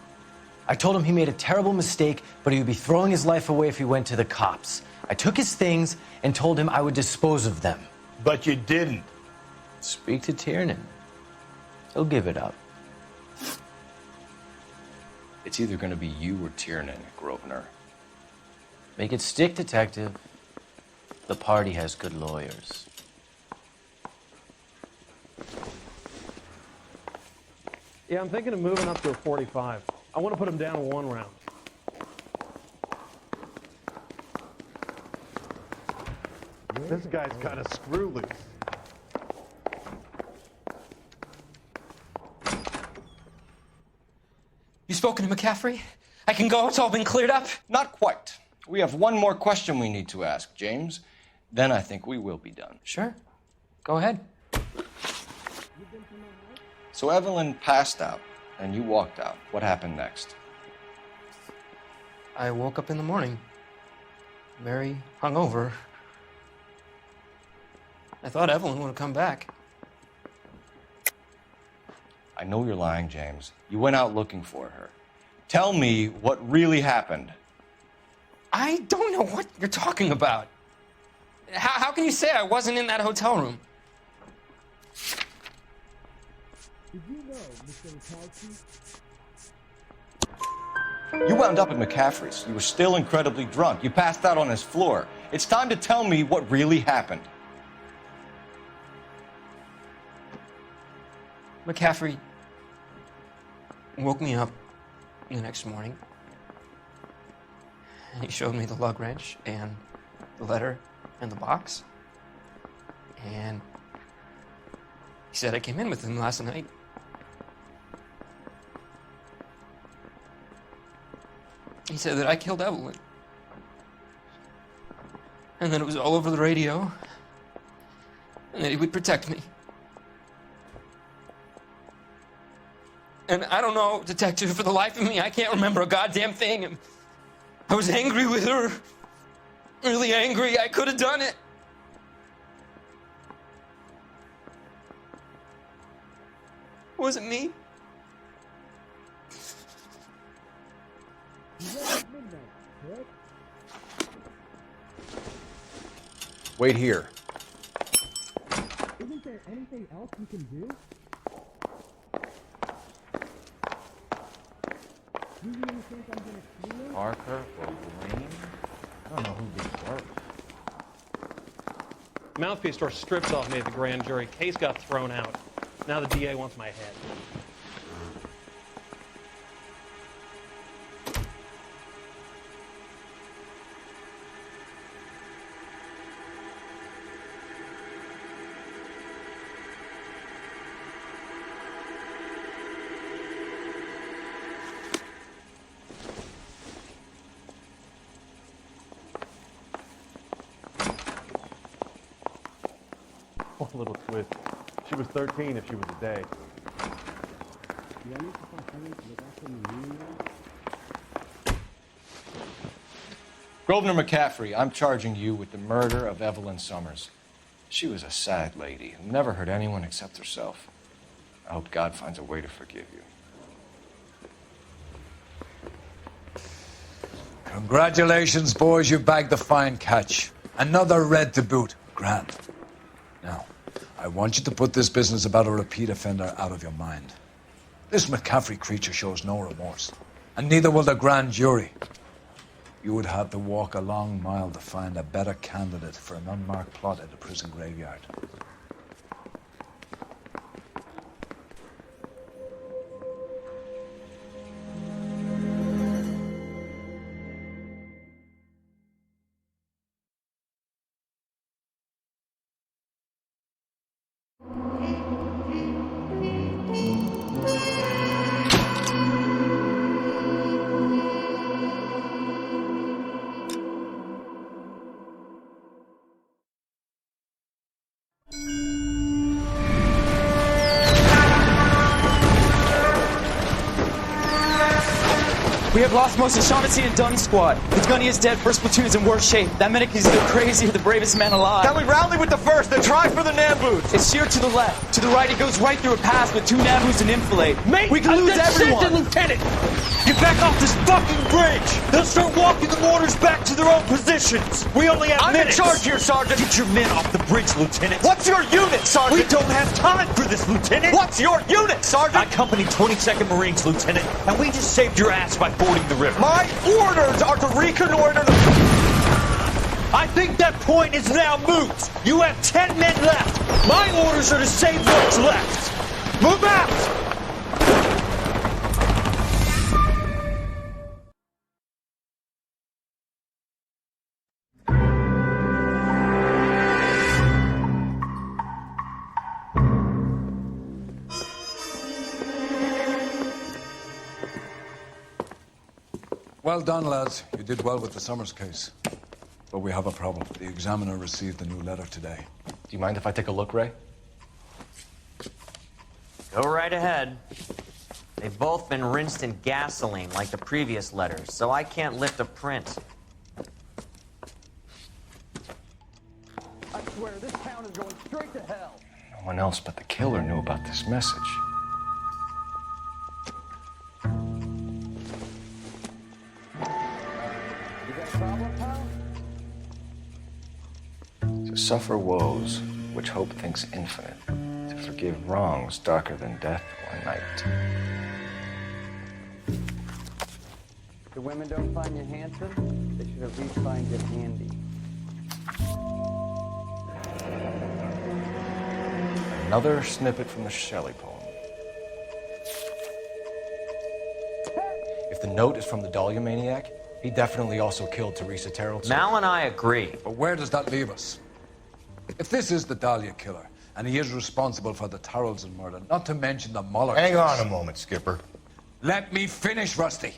I told him he made a terrible mistake, but he would be throwing his life away if he went to the cops. I took his things and told him I would dispose of them. But you didn't. Speak to Tiernan. He'll give it up. It's either going to be you or Tiernan, Grosvenor. Make it stick, detective. The party has good lawyers. Yeah, I'm thinking of moving up to a 45. I want to put him down in 1 round. This guy's got a screw loose. You spoken to McCaffrey? I can go? It's all been cleared up? Not quite. We have one more question we need to ask, James. Then I think we will be done. Sure. Go ahead. So Evelyn passed out, and you walked out. What happened next? I woke up in the morning, very hungover. I thought Evelyn would have come back. I know you're lying, James. You went out looking for her. Tell me what really happened. I don't know what you're talking about. How can you say I wasn't in that hotel room? Did you know, Mr. Mikowski? You wound up at McCaffrey's. You were still incredibly drunk. You passed out on his floor. It's time to tell me what really happened. McCaffrey woke me up the next morning, and he showed me the lug wrench and the letter and the box, and he said I came in with him last night. He said that I killed Evelyn, and that it was all over the radio, and that he would protect me. And I don't know, detective, for the life of me, I can't remember a goddamn thing. And I was angry with her. Really angry. I could have done it. Was it me? Wait here. Isn't there anything else you can do? Do you really think I'm gonna kill you? Parker or Lane? I don't know who these were. Mouthpiece store stripped off me at the grand jury. Case got thrown out. Now the DA wants my head. One little twist. She was 13 if she was a day. Grosvenor McCaffrey, I'm charging you with the murder of Evelyn Summers. She was a sad lady who never hurt anyone except herself. I hope God finds a way to forgive you. Congratulations, boys. You bagged the fine catch. Another red to boot. Grand. Now, I want you to put this business about a repeat offender out of your mind. This McCaffrey creature shows no remorse, and neither will the grand jury. You would have to walk a long mile to find a better candidate for an unmarked plot at the prison graveyard. We have lost most of Shaughnessy and Dunn's squad. The gunny is dead, first platoon's in worse shape. That medic is either crazy or the bravest man alive. Can we rally with the first, then try for the Nambus? It's sheer to the left. To the right, it goes right through a pass with 2 Nambus and enfilade. Mate, we can lose everyone. Lieutenant! Get back off this fucking bridge! They'll start walking the mortars back to their own positions! We only have minutes! I'm in charge here, Sergeant! Get your men off the bridge, Lieutenant! What's your unit, Sergeant? We don't have time for this, Lieutenant! What's your unit, Sergeant? I company 22nd Marines, Lieutenant, and we just saved your ass by fording the river. My orders are to reconnoiter the... I think that point is now moot! You have 10 men left! My orders are to save what's left! Move out! Well done, lads. You did well with the Summers case. But we have a problem. The examiner received a new letter today. Do you mind if I take a look, Ray? Go right ahead. They've both been rinsed in gasoline like the previous letters, so I can't lift a print. I swear, this town is going straight to hell. No one else but the killer knew about this message. To suffer woes which hope thinks infinite, to forgive wrongs darker than death or night. The women don't find you handsome, they should at least find you handy. Another snippet from the Shelley poem. If the note is from the Dahlia maniac, he definitely also killed Teresa Terrell. Mal and I agree. But where does that leave us? If this is the Dahlia killer, and he is responsible for the Tarrelson murder, not to mention the Muller Hang case. on a moment, Skipper. Let me finish, Rusty.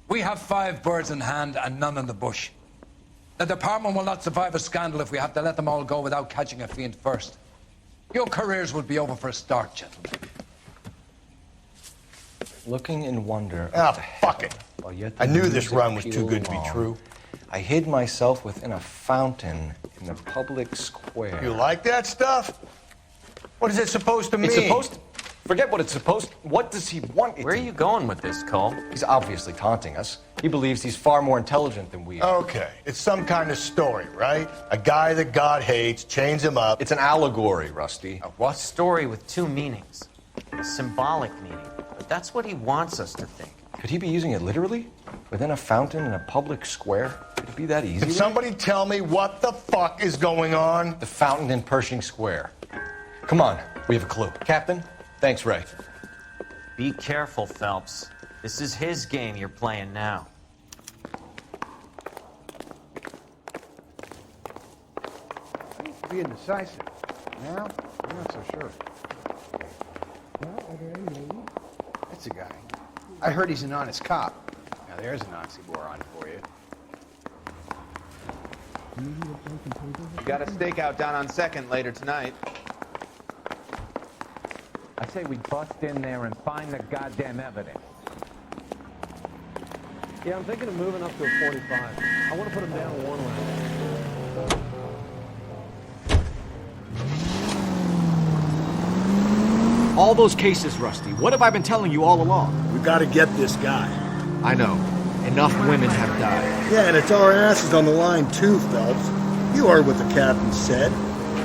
We have 5 birds in hand and none in the bush. The department will not survive a scandal if we have to let them all go without catching a fiend first. Your careers will be over for a start, gentlemen. Looking in wonder. Ah, fuck it. I knew this run was peeled too good to be along, true. I hid myself within a fountain in the public square. You like that stuff? What is it supposed to mean? It's supposed to... Forget what it's supposed... What does he want it Where are you going with this, Cole? He's obviously taunting us. He believes he's far more intelligent than we are. Okay, it's some kind of story, right? A guy that God hates, chains him up. It's an allegory, Rusty. A what? Story with 2 meanings. A symbolic meaning. But that's what he wants us to think. Could he be using it literally? Within a fountain in a public square? Could it be that easy? Can somebody tell me what the fuck is going on? The fountain in Pershing Square. Come on, we have a clue. Captain, thanks, Ray. Be careful, Phelps. This is his game you're playing now. I used to be indecisive. Now, I'm not so sure. Well, are there any ladies? That's a guy. I heard he's an honest cop. Now there's an oxymoron for you. We got a stakeout down on 2nd later tonight. I say we bust in there and find the goddamn evidence. Yeah, I'm thinking of moving up to a 45. I want to put him down one round. All those cases, Rusty. What have I been telling you all along? We gotta get this guy. I know. Enough women have died. Yeah, and it's our asses on the line too, Phelps. You heard what the captain said.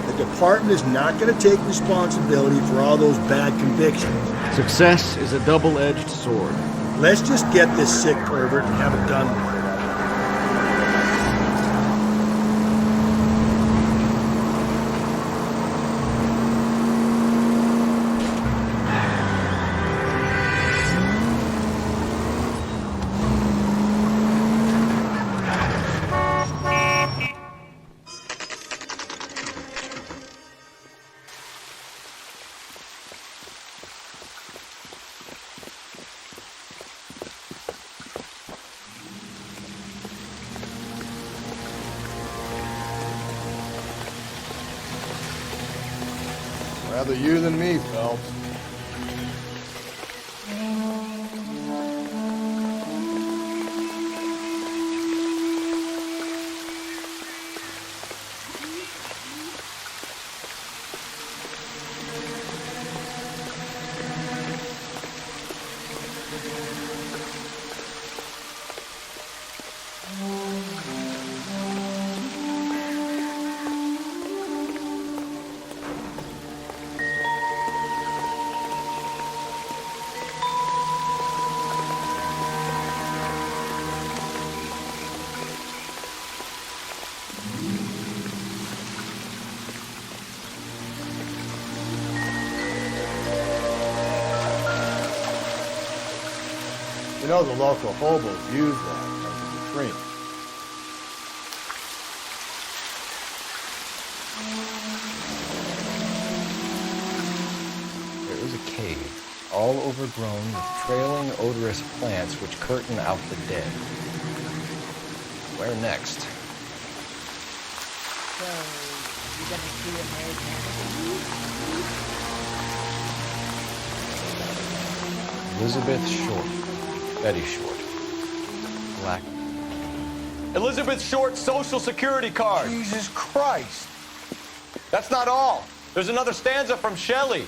The department is not gonna take responsibility for all those bad convictions. Success is a double-edged sword. Let's just get this sick pervert and have it done with. Rather you than me, Phelps. You know the local hobos use that as a drink. There is a cave, all overgrown with trailing, odorous plants which curtain out the dead. Where next? So, you gonna see a married man? Elizabeth Short. Betty Short. Black. Elizabeth Short's social security card. Jesus Christ. That's not all. There's another stanza from Shelley.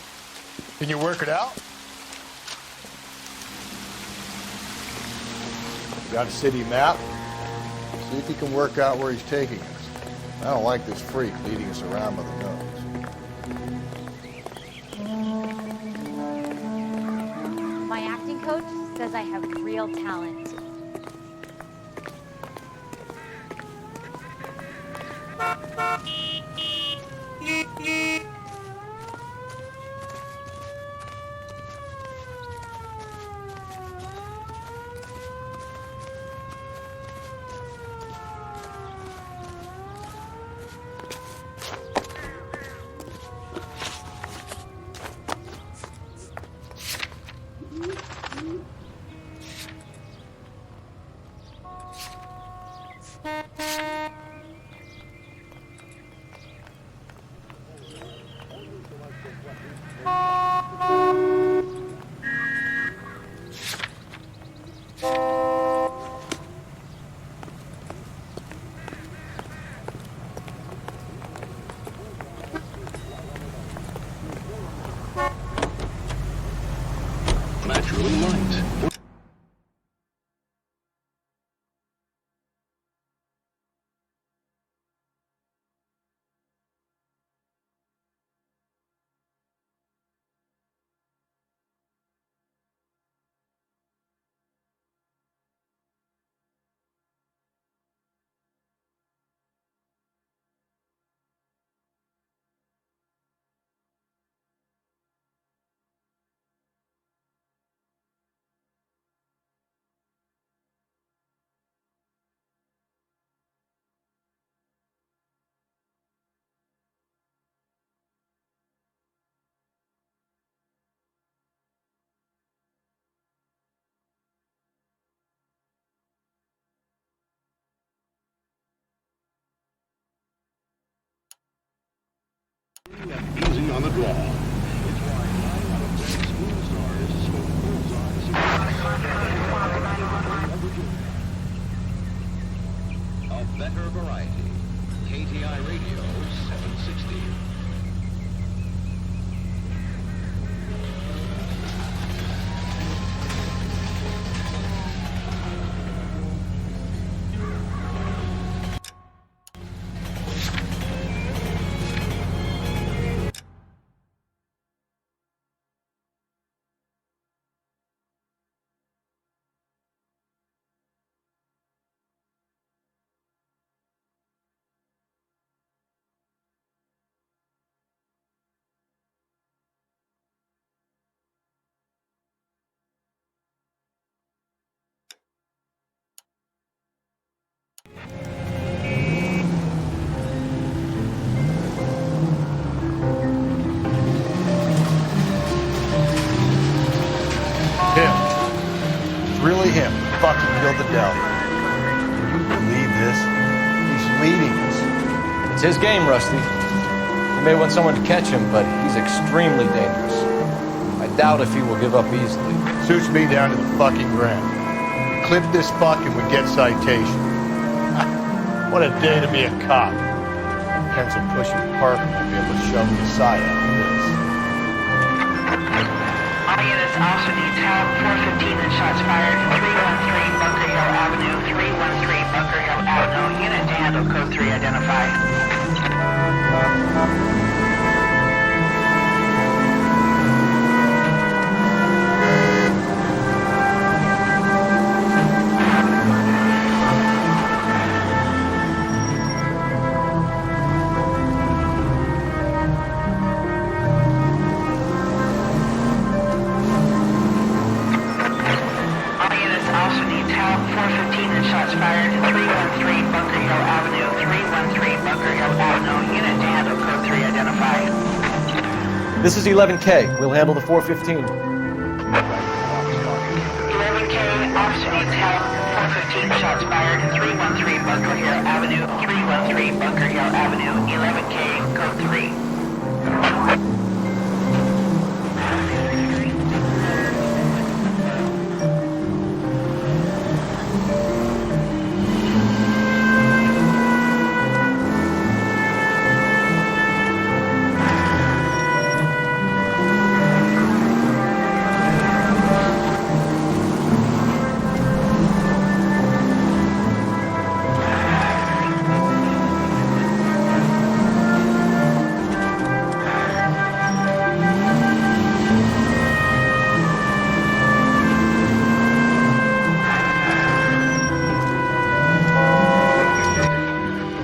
Can you work it out? Got a city map? See if you can work out where he's taking us. I don't like this freak leading us around by the nose. My acting coach says I have real talent. Naturally light. Easy on the draw. A better variety. KTI Radio 760. Him. It's really him. Fucking killed the Dahlia. Can you believe this? He's leading us. It's his game, Rusty. He may want someone to catch him, but he's extremely dangerous. I doubt if he will give up easily. Suits me down to the fucking ground. Clip this fuck and we get citation. What a day to be a cop. Pencil pushing Parker will be able to shove me aside after this. All units also need help. 415 and shots fired. 313 Bunker Hill Avenue. 313 Bunker Hill Avenue. Unit to handle code 3 identified. This is 11K. We'll handle the 415. 11K, officer needs help. 415 shots fired. 313 Bunker Hill Avenue. 313 Bunker Hill Avenue. 11K, code 3.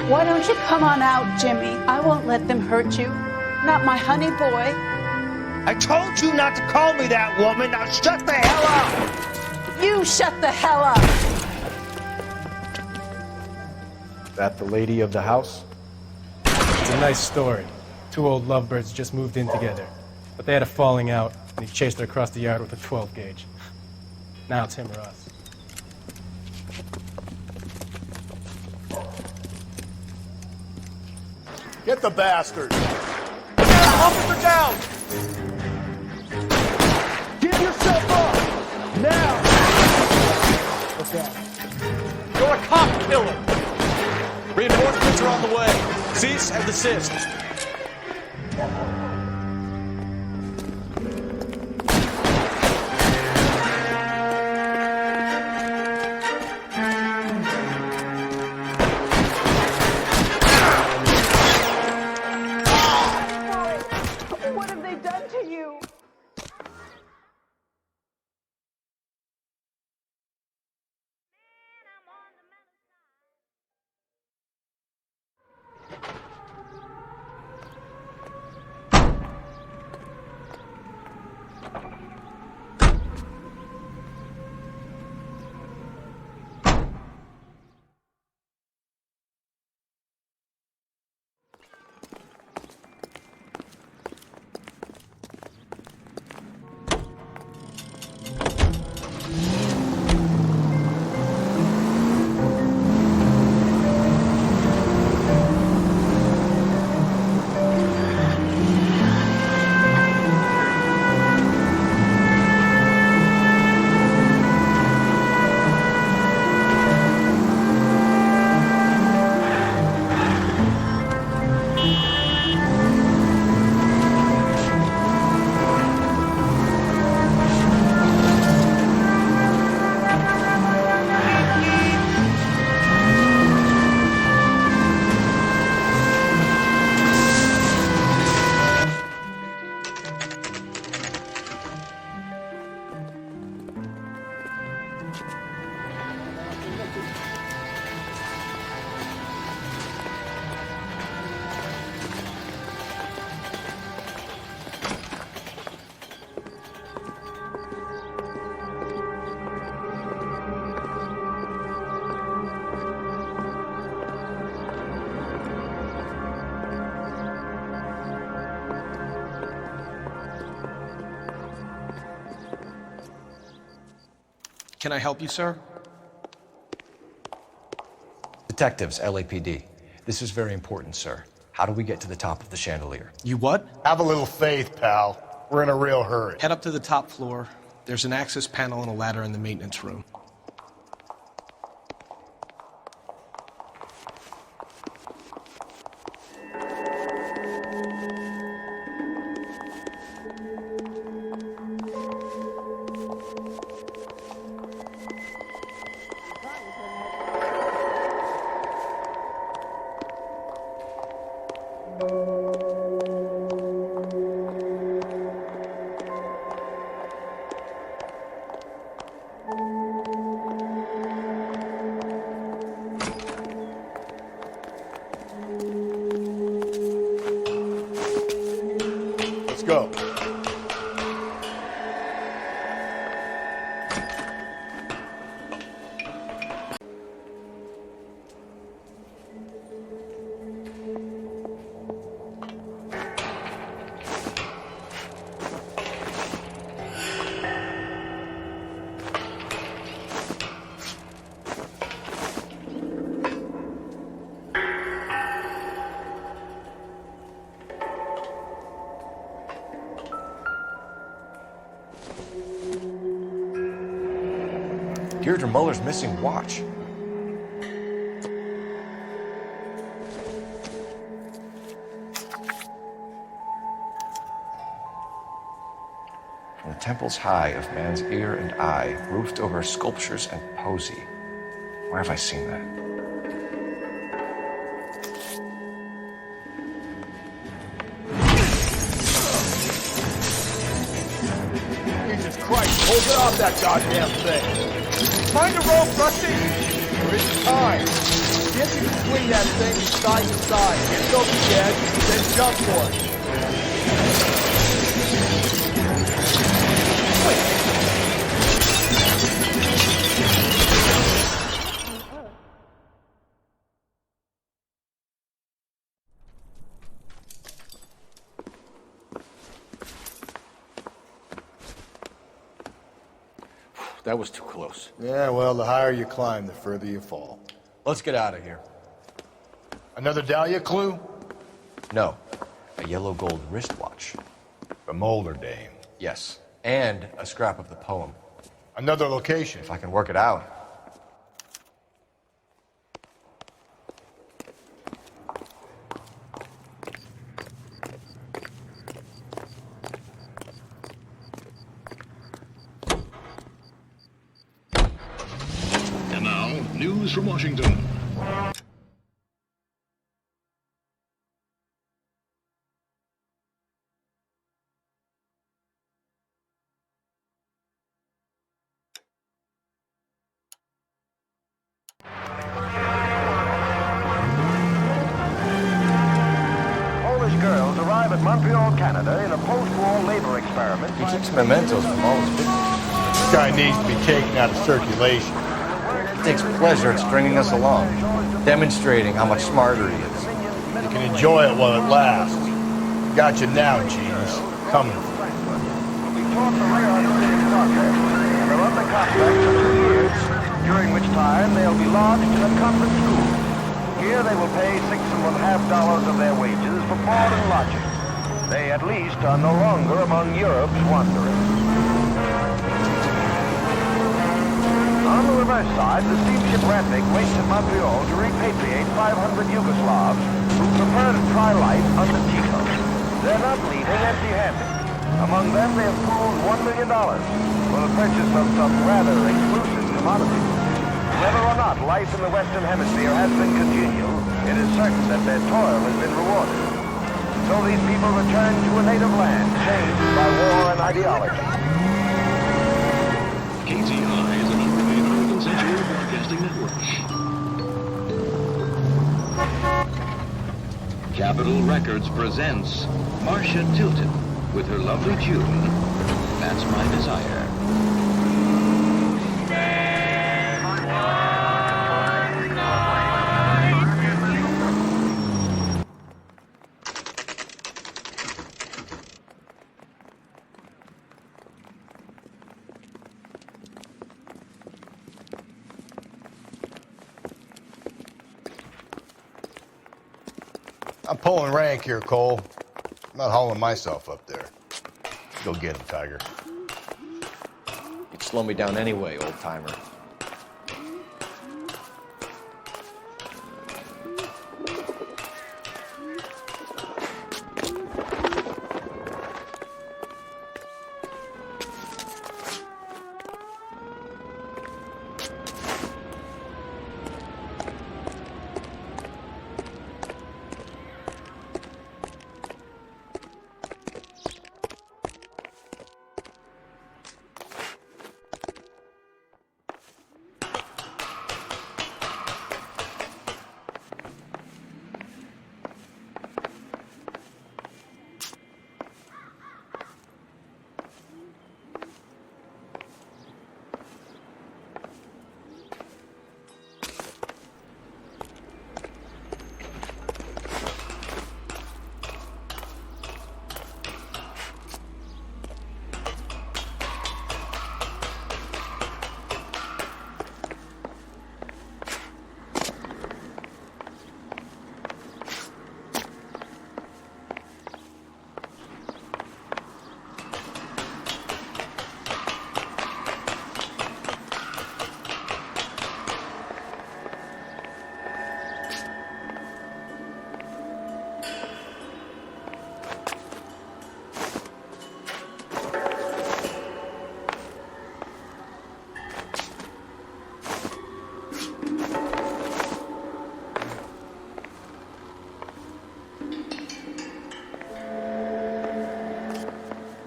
Why don't you come on out, Jimmy? I won't let them hurt you. Not my honey boy. I told you not to call me that, woman. Now shut the hell up. You shut the hell up. That the lady of the house? It's a nice story. Two old lovebirds just moved in together. But they had a falling out, and he chased her across the yard with a 12 gauge. Now it's him or us. Get the bastard! Officer down! Give yourself up! Now! Okay. You're a cop killer! Reinforcements are on the way. Cease and desist. What have they done to you? Can I help you, sir? Detectives, LAPD. This is very important, sir. How do we get to the top of the chandelier? You what? Have a little faith, pal. We're in a real hurry. Head up to the top floor. There's an access panel and a ladder in the maintenance room. Let's go. Deirdre Muller's missing watch. From the temples high of man's ear and eye, roofed over sculptures and poesy. Where have I seen that? Jesus Christ, hold it off that goddamn thing. Find a rope, Rusty. There is time. See if you can swing that thing from side to side. Get it over the edge, then jump for it. That was too close. Yeah, well, the higher you climb, the further you fall. Let's get out of here. Another Dahlia clue? No. A yellow gold wristwatch. The Molder Dame. Yes. And a scrap of the poem. Another location. If I can work it out. And now, news from Washington. Polish girls arrive at Montreal, Canada in a post-war labor experiment. He keeps mementos from all his victims. This guy needs to be taken out of circulation. He takes pleasure in stringing us along, demonstrating how much smarter he is. You can enjoy it while it lasts. Got you now, genius. Coming. And they're under contract for 2 years, during which time they'll be lodged in a convent school. Here they will pay $6.50 of their wages for board and lodging. They at least are no longer among Europe's wanderers. On the reverse side, the steamship Radvik waits at Montreal to repatriate 500 Yugoslavs who prefer to try life under Tito. They're not leaving empty-handed. Among them, they have pooled $1 million for the purchase of some rather exclusive commodities. Whether or not life in the Western Hemisphere has been congenial, it is certain that their toil has been rewarded. So these people return to a native land changed by war and ideology. KTI is a member of the American Century Broadcasting Network. Capitol Records presents Marcia Tilton with her lovely tune, That's My Desire. pulling rank here, Cole. I'm not hauling myself up there. Go get him, Tiger. You'd slow me down anyway, old timer.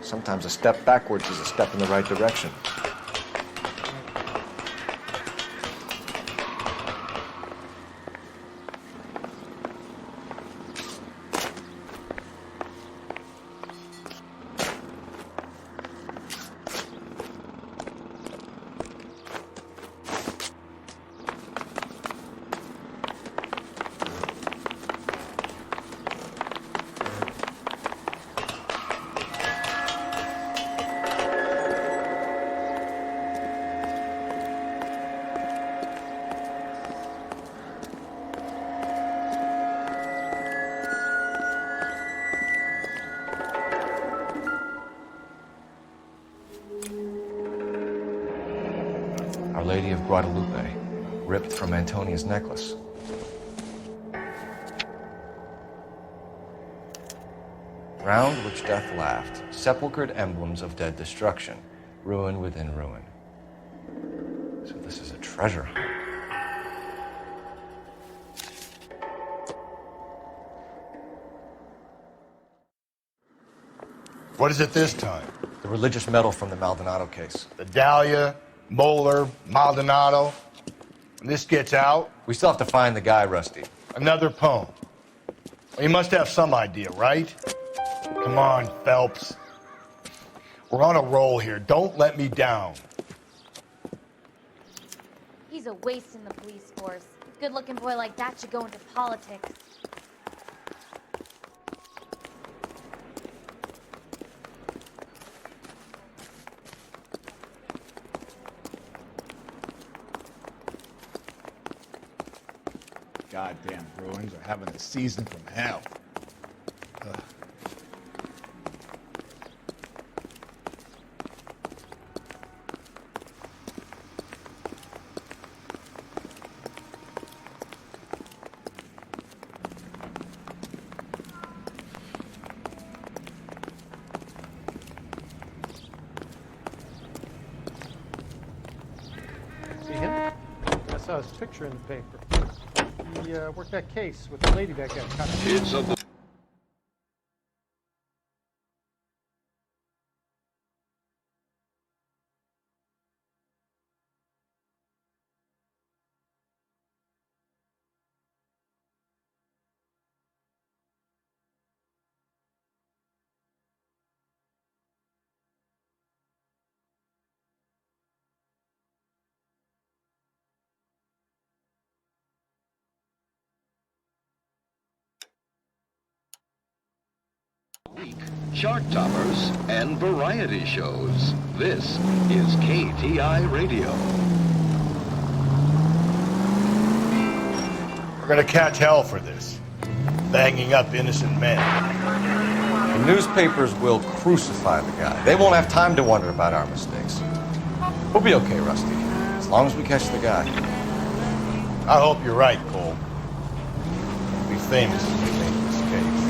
Sometimes a step backwards is a step in the right direction. Our Lady of Guadalupe, ripped from Antonia's necklace. Round which death laughed, sepulchred emblems of dead destruction, ruin within ruin. So this is a treasure hunt. What is it this time? The religious medal from the Maldonado case. The Dahlia, Moeller, Maldonado. When this gets out... We still have to find the guy, Rusty. Another poem. Well, you must have some idea, right? Come on, Phelps. We're on a roll here. Don't let me down. He's a waste in the police force. A good-looking boy like that should go into politics. Goddamn Bruins are having a season from hell. Ugh. See him? I saw his picture in the paper. He worked that case with the lady that got cut. It's a week, chart toppers, and variety shows. This is KTI Radio. We're gonna catch hell for this. banging up innocent men. The newspapers will crucify the guy. They won't have time to wonder about our mistakes. We'll be okay, Rusty, as long as we catch the guy. I hope you're right, Cole. We'll be famous if we make this case.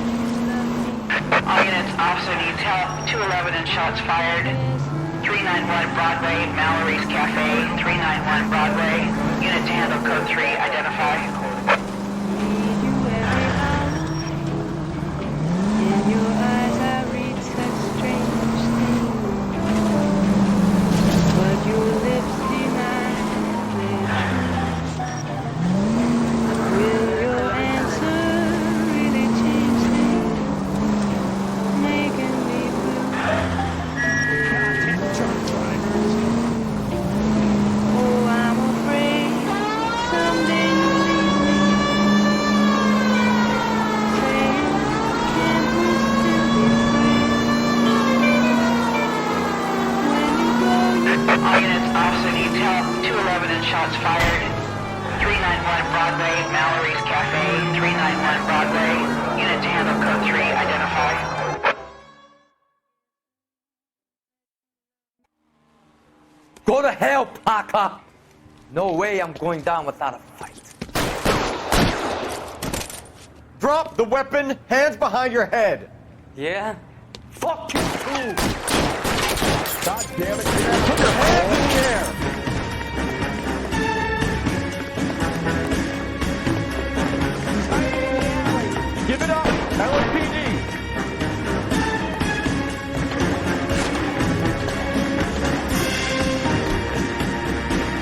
All units, officer detail, 211 and shots fired. 391 Broadway, Mallory's Cafe, 391 Broadway. Unit to handle code 3, identify. All units, officer detail, 211 and shots fired. 391 Broadway, Mallory's Cafe, 391 Broadway. Unit to handle code 3, identify. Go to hell, Parker! No way I'm going down without a fight. Drop the weapon, hands behind your head. Yeah? Fuck you too! God damn it, put your hands in the air! Give it up, LAPD!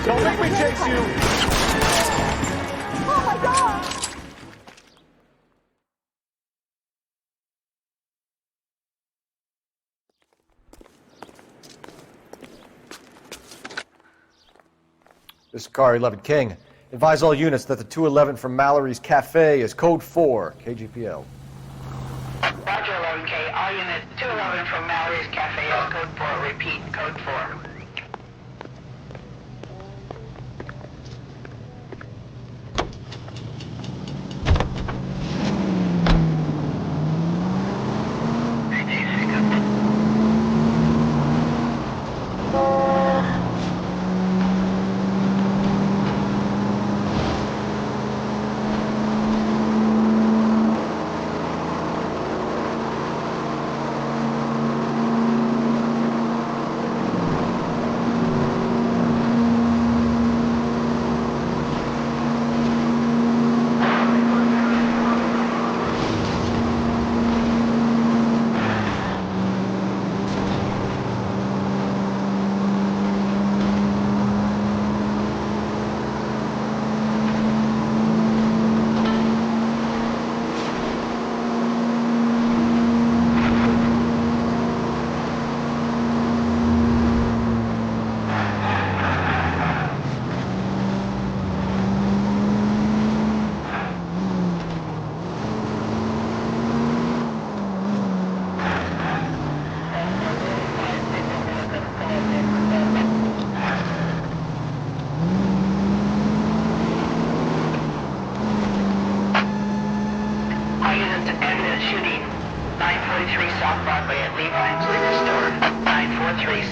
Don't make me chase you! Oh my God! This is Car 11 King. Advise all units that the 211 from Mallory's Cafe is code 4, KGPL. Roger, 11K. All units, 211 from Mallory's Cafe is code 4. Repeat, code 4.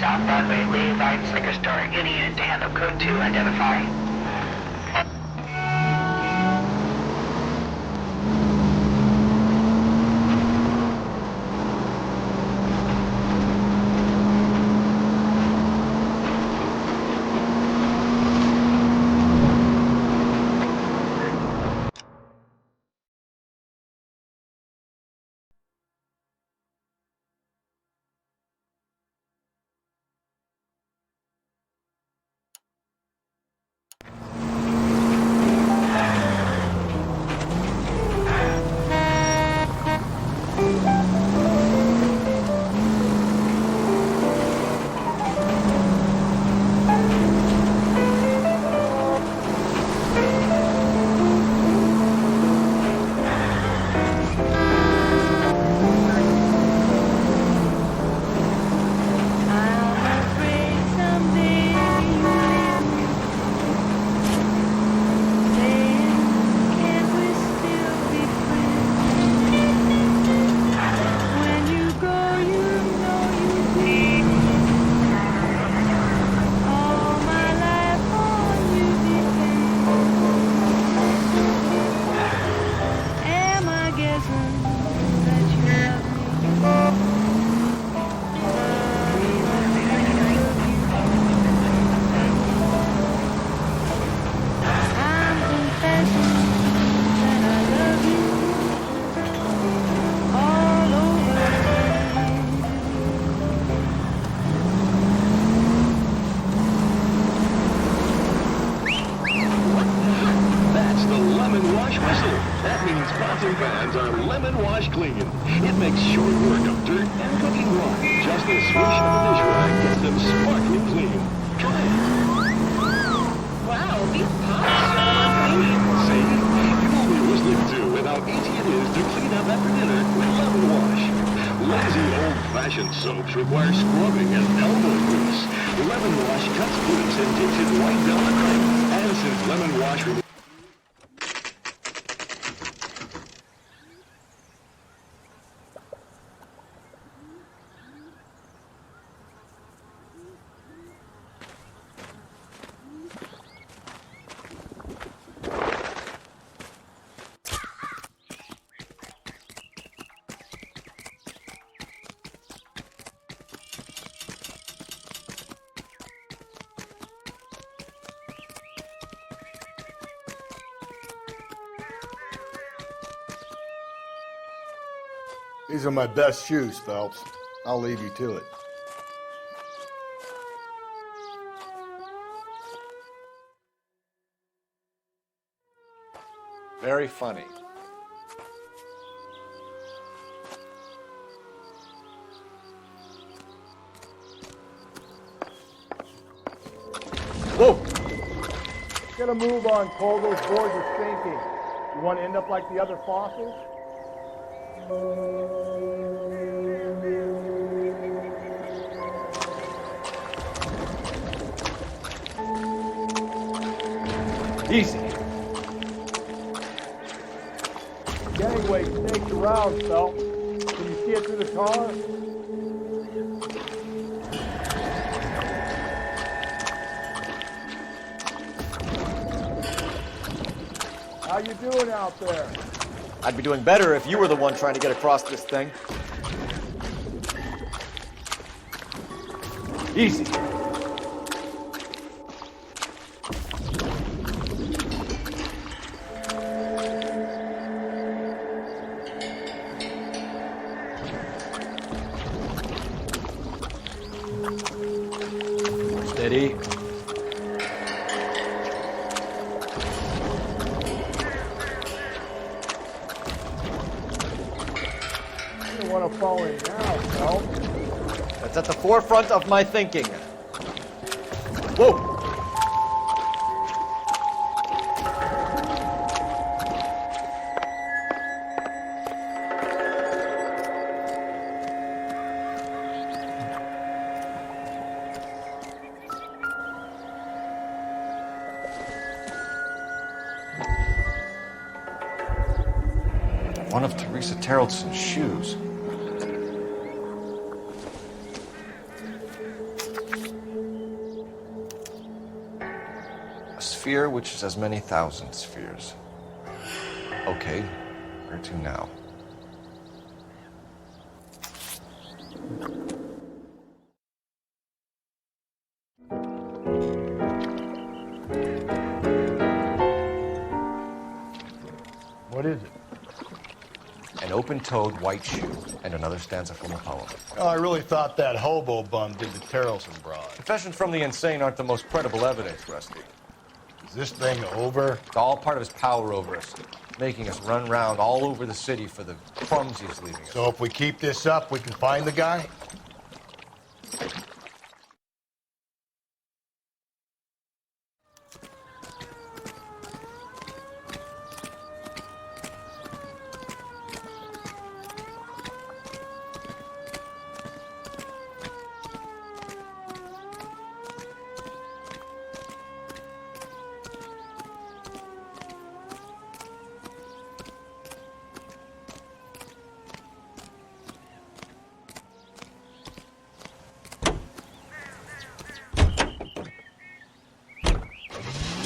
South Broadway, Levi's Liquor Store. Any unit to handle code 2, identify. squirt of dirt and cooking water. Just a swish of a dish rag gets them sparkling clean. Try it. Wow, these pots smell unclean. See? You know what was lived to and how easy it is to clean up after dinner with lemon wash. Lazy old-fashioned soaps require scrubbing and elbow grease. Lemon wash cuts grease and takes it right down the drain. And since lemon wash removes These are my best shoes, Phelps. I'll leave you to it. Very funny. Whoa! Get a move on, Cole. Those boards are sinking. You want to end up like the other fossils? Easy. Gangway snakes around, Phelps. Can you see it through the car? How you doing out there? I'd be doing better if you were the one trying to get across this thing. Easy. Steady. You don't want to fall in now, Phelps. That's at the forefront of my thinking. Whoa! One of Teresa Terrelson's shoes. A sphere which is as many thousand spheres. Okay, where to now? What is it? An open-toed white shoe and another stanza from a poem. Oh, I really thought that hobo bum did the Terrelson broad. Confessions from the insane aren't the most credible evidence, Rusty. Is this thing over? It's all part of his power over us, making us run round all over the city for the crumbs he's leaving us. So if we keep this up, we can find the guy?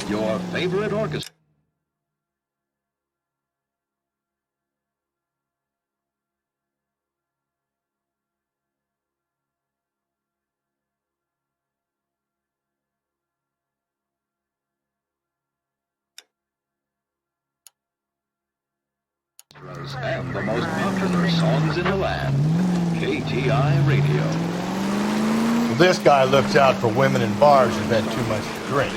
Your favorite orchestra. And the most popular songs in the land. KTI Radio. Well, this guy looks out for women in bars who've had too much to drink.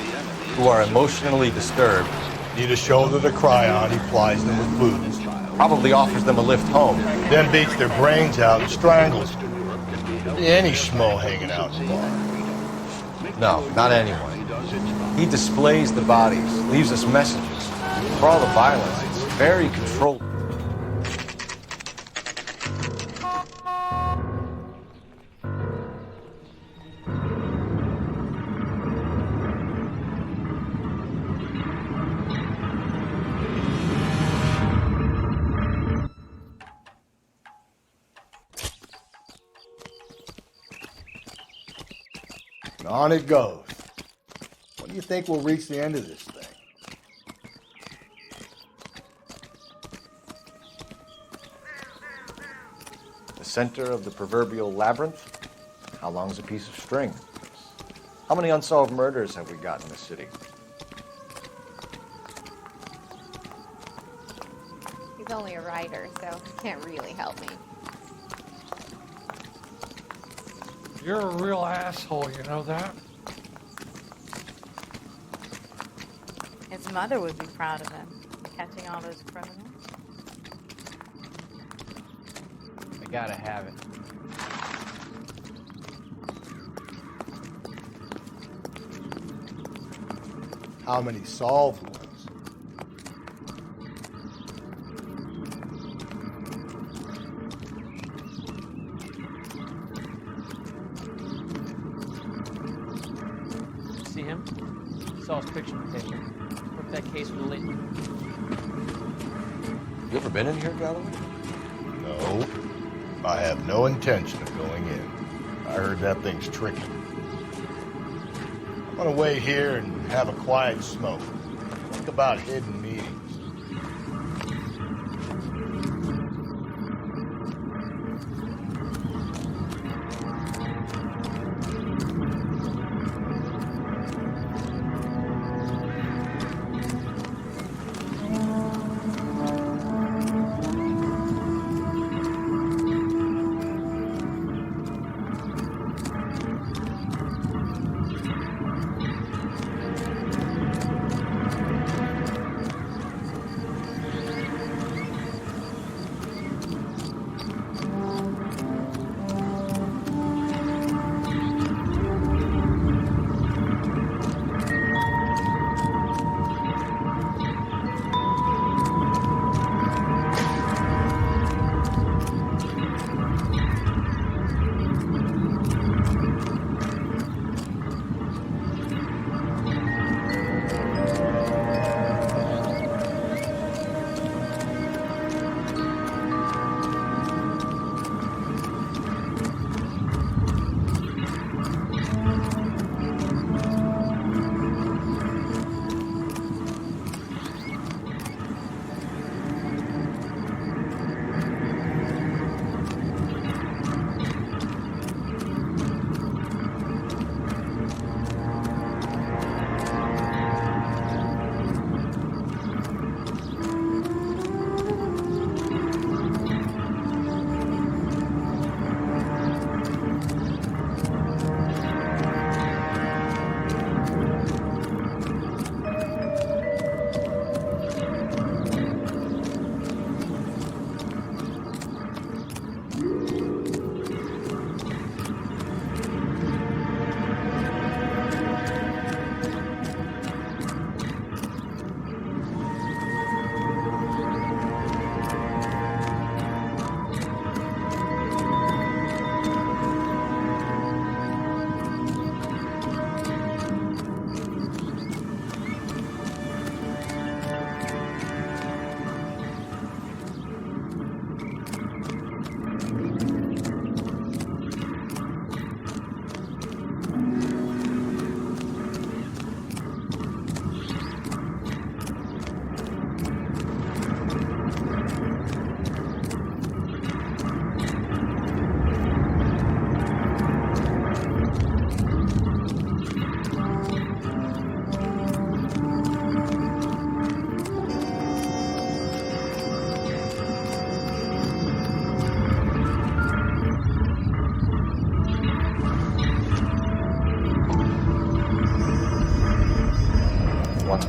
Who are emotionally disturbed. Need a shoulder to cry on, he plies them with booze. Probably offers them a lift home. Then beats their brains out and strangles them. Any schmo hanging out in the bar. No, not anyone. He displays the bodies, leaves us messages. For all the violence, it's very controlled. And on it goes. When do you think we'll reach the end of this thing? The center of the proverbial labyrinth? How long's a piece of string? How many unsolved murders have we got in the city? He's only a writer, so he can't really help me. You're a real asshole, you know that? His mother would be proud of him, catching all those criminals. I gotta have it. How many solved ones? See him? Saw his picture in the paper. Worked that case with the lady. You ever been in here, Galloway? No. I have no intention of going in. I heard that thing's tricky. I'm gonna wait here and have a quiet smoke. Think about hidden meetings.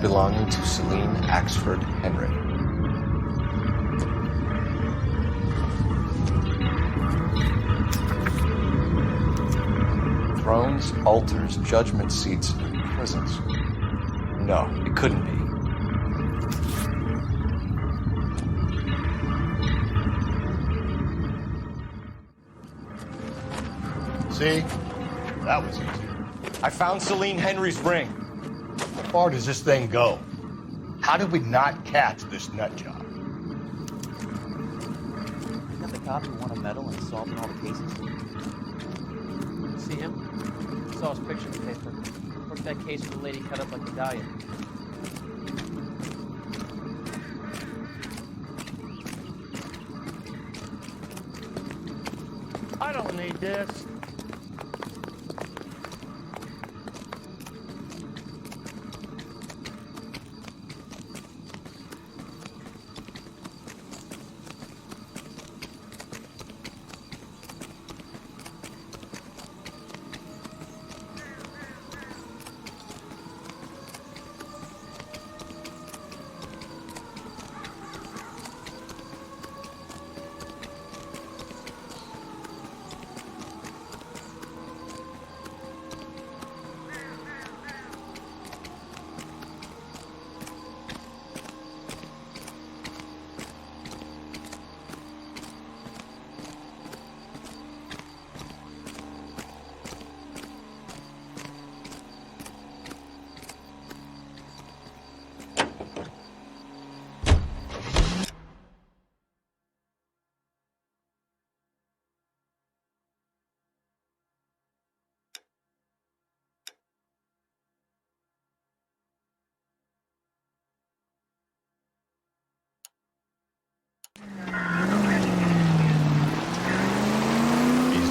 Belonging to Celine Axford Henry. buildings, altars, judgment seats, and prisons. No, it couldn't be. See? That was easy. I found Celine Henry's ring. How far does this thing go? How did we not catch this nut job? Isn't that the cop who won a medal in solving all the cases? See him? Saw his picture in the paper. Worked that case with the lady cut up like a DAHLIA. I don't need this.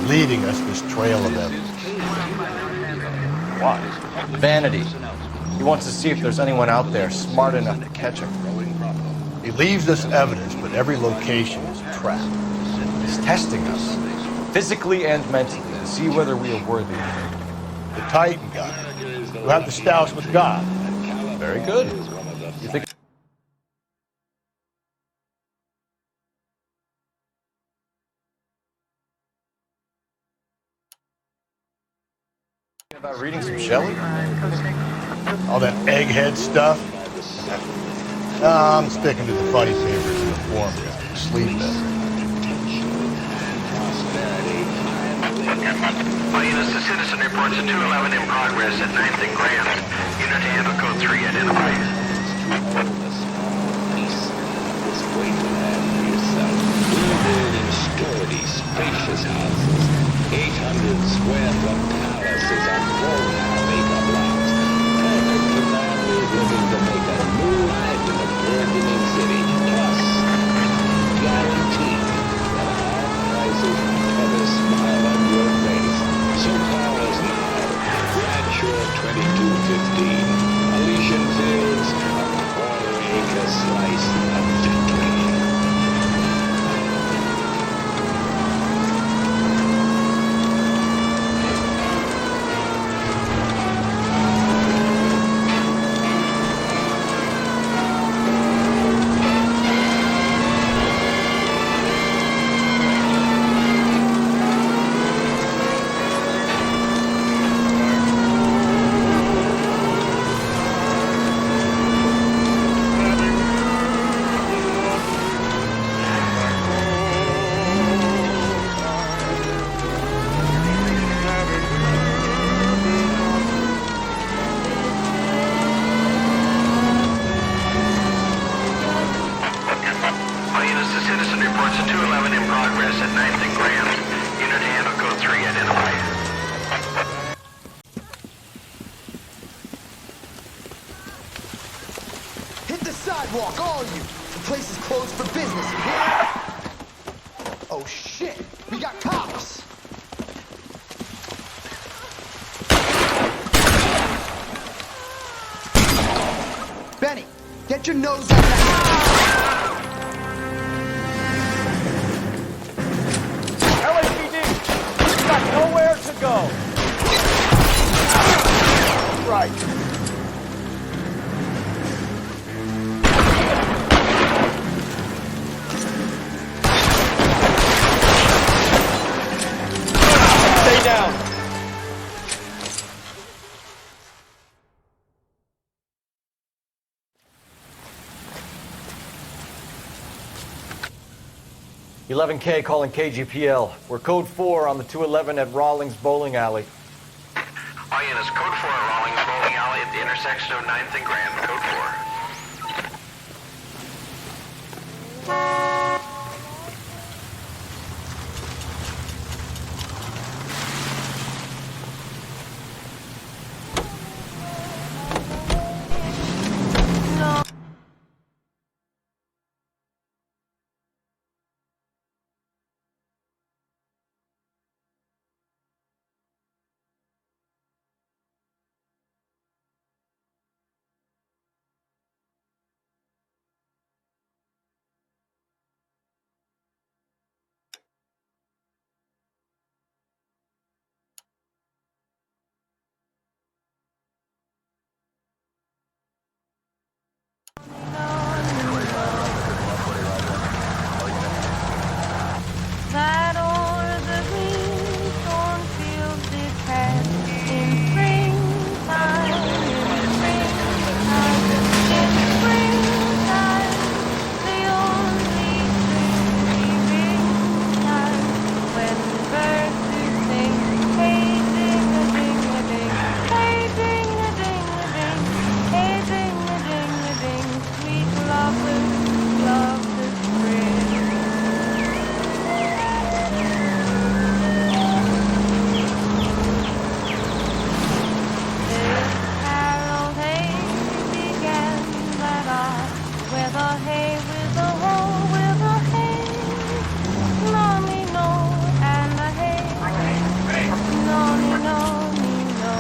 Leading us this trail of evidence. Why? Vanity. He wants to see if there's anyone out there smart enough to catch him. He leaves us evidence, but every location is a trap. He's testing us, physically and mentally, to see whether we are worthy of him. The Titan guy, who had the stoush with God. Very good. You think about reading some Shelley? All that egghead stuff? I'm sticking to the funny papers and the form guy. Sleep better. All units, the citizen reports a 211 in progress at 9th and Grand. Unit to handle code 3 identified. This great land for yourself. We're building sturdy, spacious houses. 800 square foot palaces on 4.5-acre blocks. Perfect for families looking to make a new life in a burgeoning city. Plus, guaranteed that our prices will never smile on your face. So call us now. Bradshaw 2215. Elysian Fields, a quarter-acre slice of victory. Sidewalk, all you! The place is closed for business, you hear? Oh shit! We got cops! Benny, get your nose out of that! LAPD! We've got nowhere to go! Right. Stay down! 11K calling KGPL. We're code 4 on the 211 at Rawlings Bowling Alley. All units, code 4 at Rawlings Bowling Alley at the intersection of 9th and Grand, code 4. That o'er the green cornfields it has in springtime, in springtime, the only dreary time when birds do sing, hey ding-a-ding-a-ding, hey ding-a-ding-a-ding, hey ding-a-ding-a-ding, sweet lovers love the spring. With a hey, with a ho, with a hey, no, me, no, and a hey, no, me, no, me, no.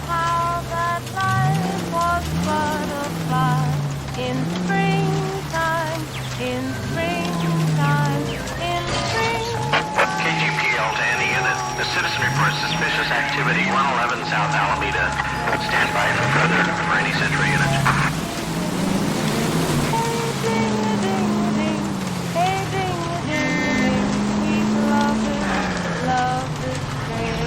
How that life was butterfly in springtime, in springtime, in springtime. KGPL to any unit. The citizen reports suspicious activity 111 South Alameda. Stand by for further for any Central unit. Hey, ding-a-ding-a-ding, sweet lovers love the spring.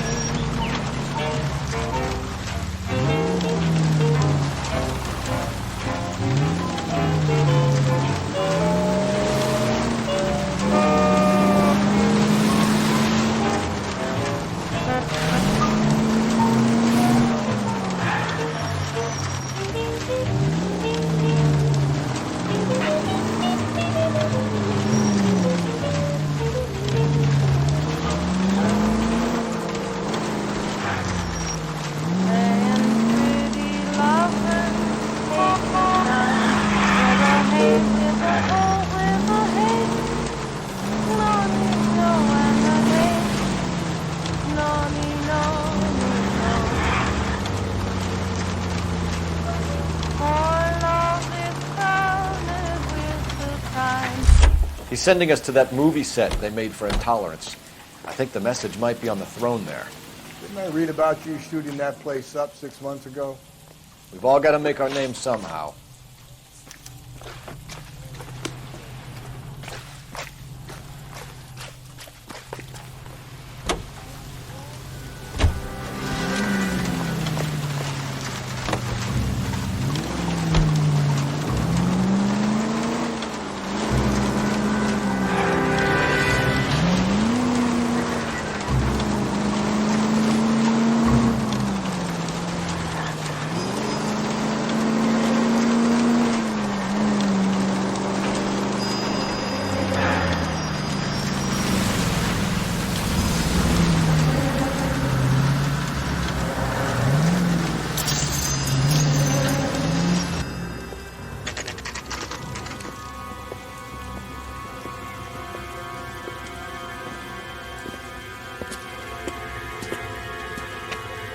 He's sending us to that movie set they made for Intolerance. I think the message might be on the throne there. Didn't I read about you shooting that place up 6 months ago? We've all got to make our names somehow.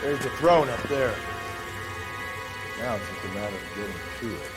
There's the throne up there. Now it's just a matter of getting to it.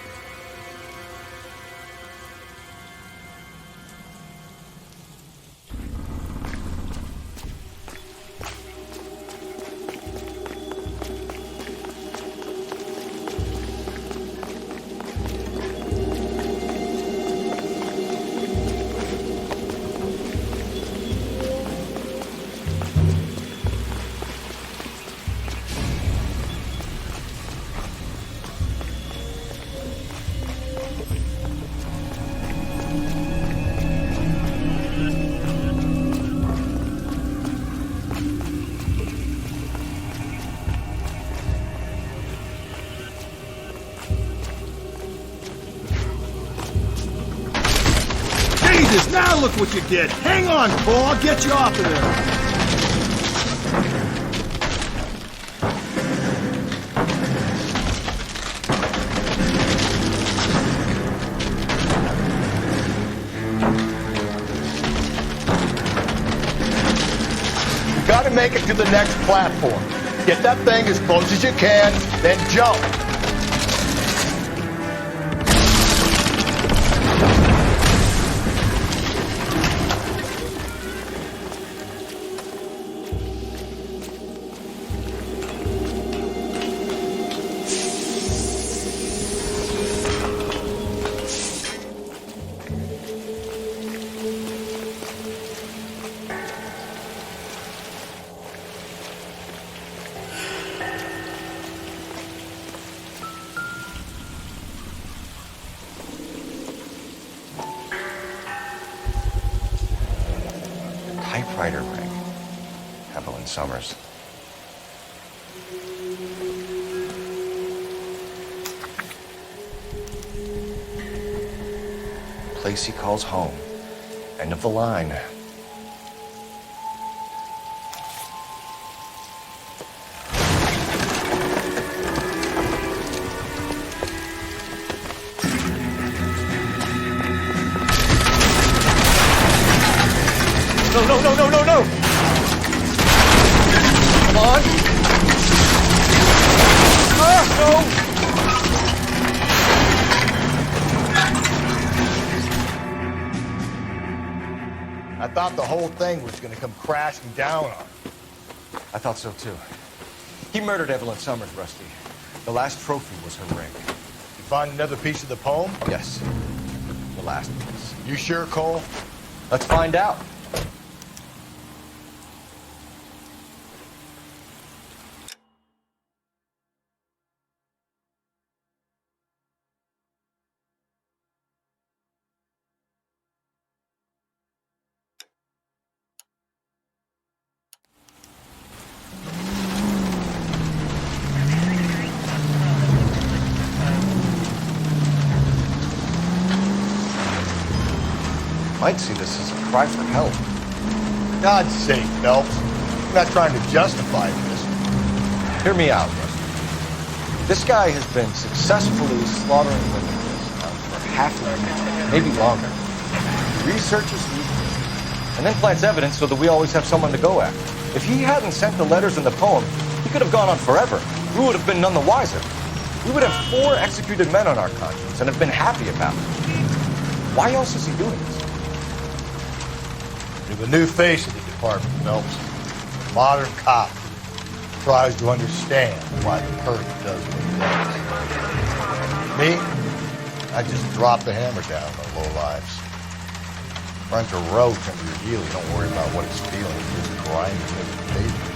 Jesus, now look what you did. Hang on, Cole, I'll get you off of there. Gotta make it to the next platform. Get that thing as close as you can, then jump. Typewriter ring. Evelyn Summers. Place he calls home. End of the line. No! Come on! No! I thought the whole thing was gonna come crashing down on him. I thought so too. He murdered Evelyn Summers, Rusty. The last trophy was her ring. You find another piece of the poem? Yes. The last piece. You sure, Cole? Let's find out. Might see this as a cry for help. God's sake, Phelps. I'm not trying to justify this. Hear me out, Rusty. This guy has been successfully slaughtering women now for half a year, maybe longer. Researches and then plants evidence so that we always have someone to go after. If he hadn't sent the letters in the poem, he could have gone on forever. We would have been none the wiser. We would have 4 executed men on our conscience and have been happy about it. Why else is he doing this? You're the new face of the department, Phelps. A modern cop who tries to understand why the curtain does what it does. Me? I just drop the hammer down on the low lives. Runs a roach under your heel. You don't worry about what it's feeling. Just grind it to the pavement.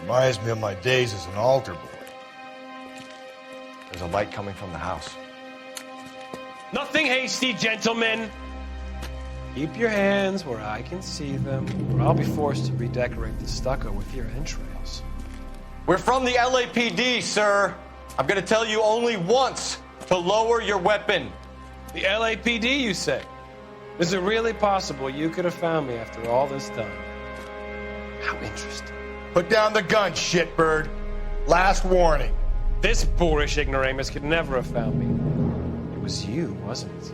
Reminds me of my days as an altar boy. There's a light coming from the house. Nothing hasty, gentlemen. Keep your hands where I can see them, or I'll be forced to redecorate the stucco with your entrails. We're from the LAPD, sir. I'm gonna tell you only once to lower your weapon. The LAPD, you say? Is it really possible you could have found me after all this time? How interesting. Put down the gun, shitbird. Last warning. This boorish ignoramus could never have found me. It was you, wasn't it?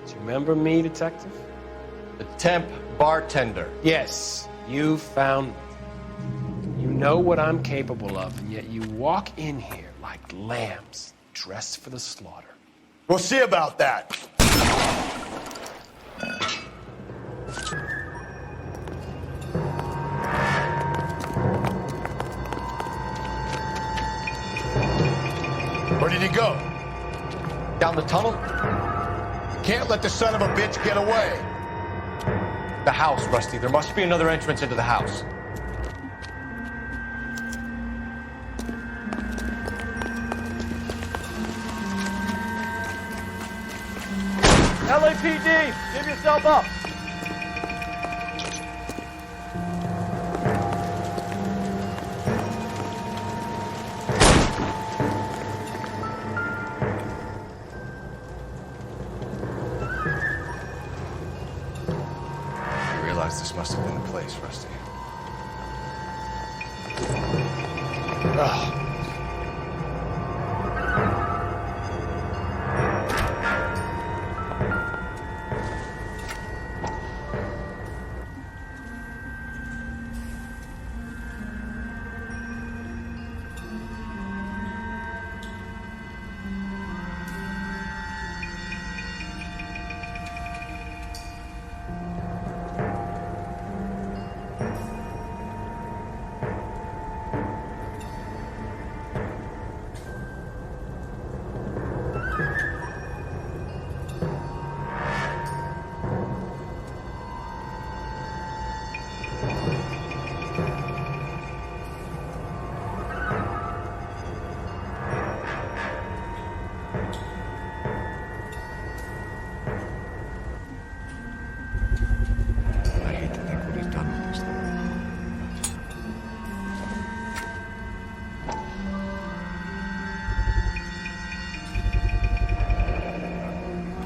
Do you remember me, detective? The temp bartender. Yes, you found me. You know what I'm capable of, and yet you walk in here like lambs dressed for the slaughter. We'll see about that. Where did he go? Down the tunnel? Can't let the son of a bitch get away. The house, Rusty. There must be another entrance into the house. LAPD, give yourself up. You realize this must have been the place, Rusty. Ugh.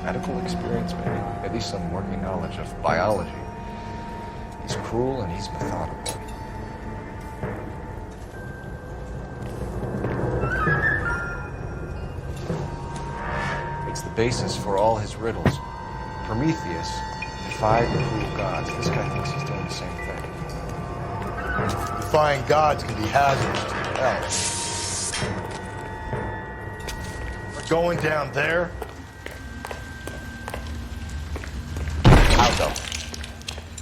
Medical experience, maybe. At least some working knowledge of biology. He's cruel and he's methodical. It's the basis for all his riddles. Prometheus defied the cruel gods. This guy thinks he's doing the same thing. Defying gods can be hazardous to health. We're going down there. I'll go.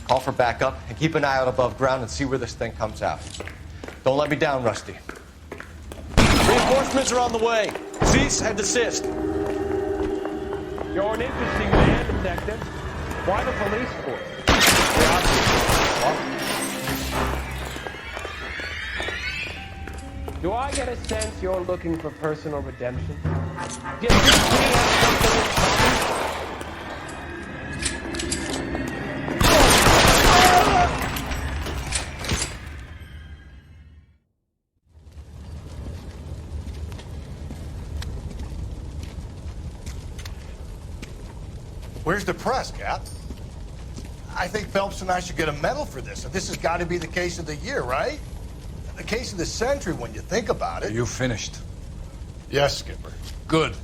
Call for backup and keep an eye out above ground and see where this thing comes out. Don't let me down, Rusty. Reinforcements are on the way. Cease and desist. You're an interesting man, detective. Why the police force? Do I get a sense you're looking for personal redemption? Did you have something in common? Where's the press, Cap? I think Phelps and I should get a medal for this. And this has got to be the case of the year, right? The case of the century when you think about it. Are you finished? Yes, Skipper. Good.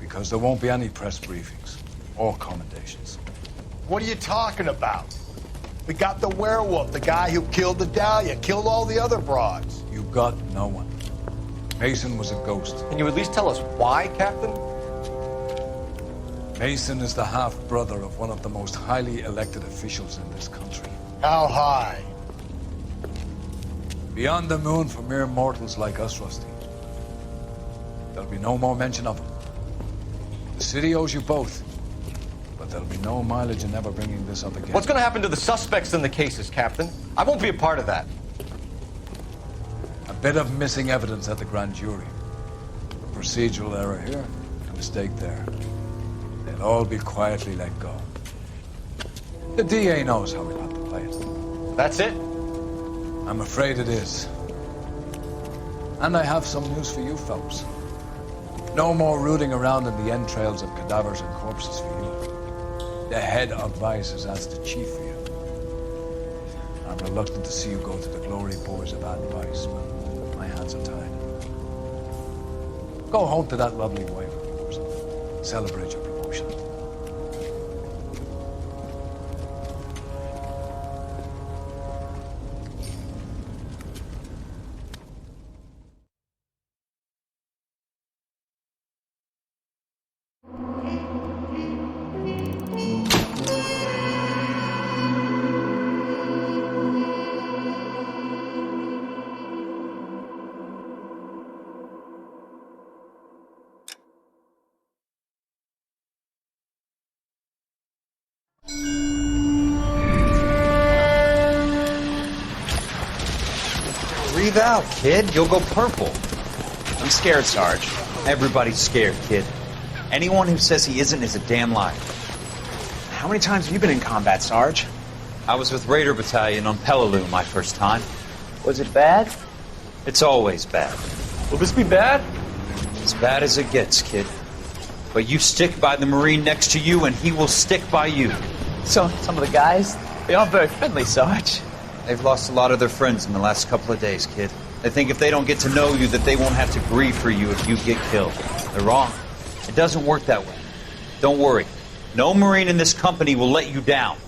Because there won't be any press briefings or commendations. What are you talking about? We got the werewolf, the guy who killed the Dahlia, killed all the other broads. You got no one. Mason was a ghost. Can you at least tell us why, Captain? Mason is the half-brother of one of the most highly elected officials in this country. How high? Beyond the moon for mere mortals like us, Rusty. There'll be no more mention of him. The city owes you both, but there'll be no mileage in ever bringing this up again. What's going to happen to the suspects in the cases, Captain? I won't be a part of that. A bit of missing evidence at the grand jury. A procedural error here, a mistake there. They'll all be quietly let go. The DA knows how we'll have to play it. That's it? I'm afraid it is. And I have some news for you, Phelps. No more rooting around in the entrails of cadavers and corpses for you. The head of vice has asked the chief for you. reluctant to see you go to the glory pores of advice, but my hands are tied. Go home to that lovely wife of yours. Celebrate your promotion. Breathe out, kid. You'll go purple. I'm scared, Sarge. Everybody's scared, kid. Anyone who says he isn't is a damn liar. How many times have you been in combat, Sarge? I was with Raider Battalion on Peleliu my first time. Was it bad? It's always bad. Will this be bad? As bad as it gets, kid. But you stick by the Marine next to you, and he will stick by you. So, some of the guys, they aren't very friendly, Sarge. They've lost a lot of their friends in the last couple of days, kid. They think if they don't get to know you, that they won't have to grieve for you if you get killed. They're wrong. It doesn't work that way. Don't worry. No Marine in this company will let you down.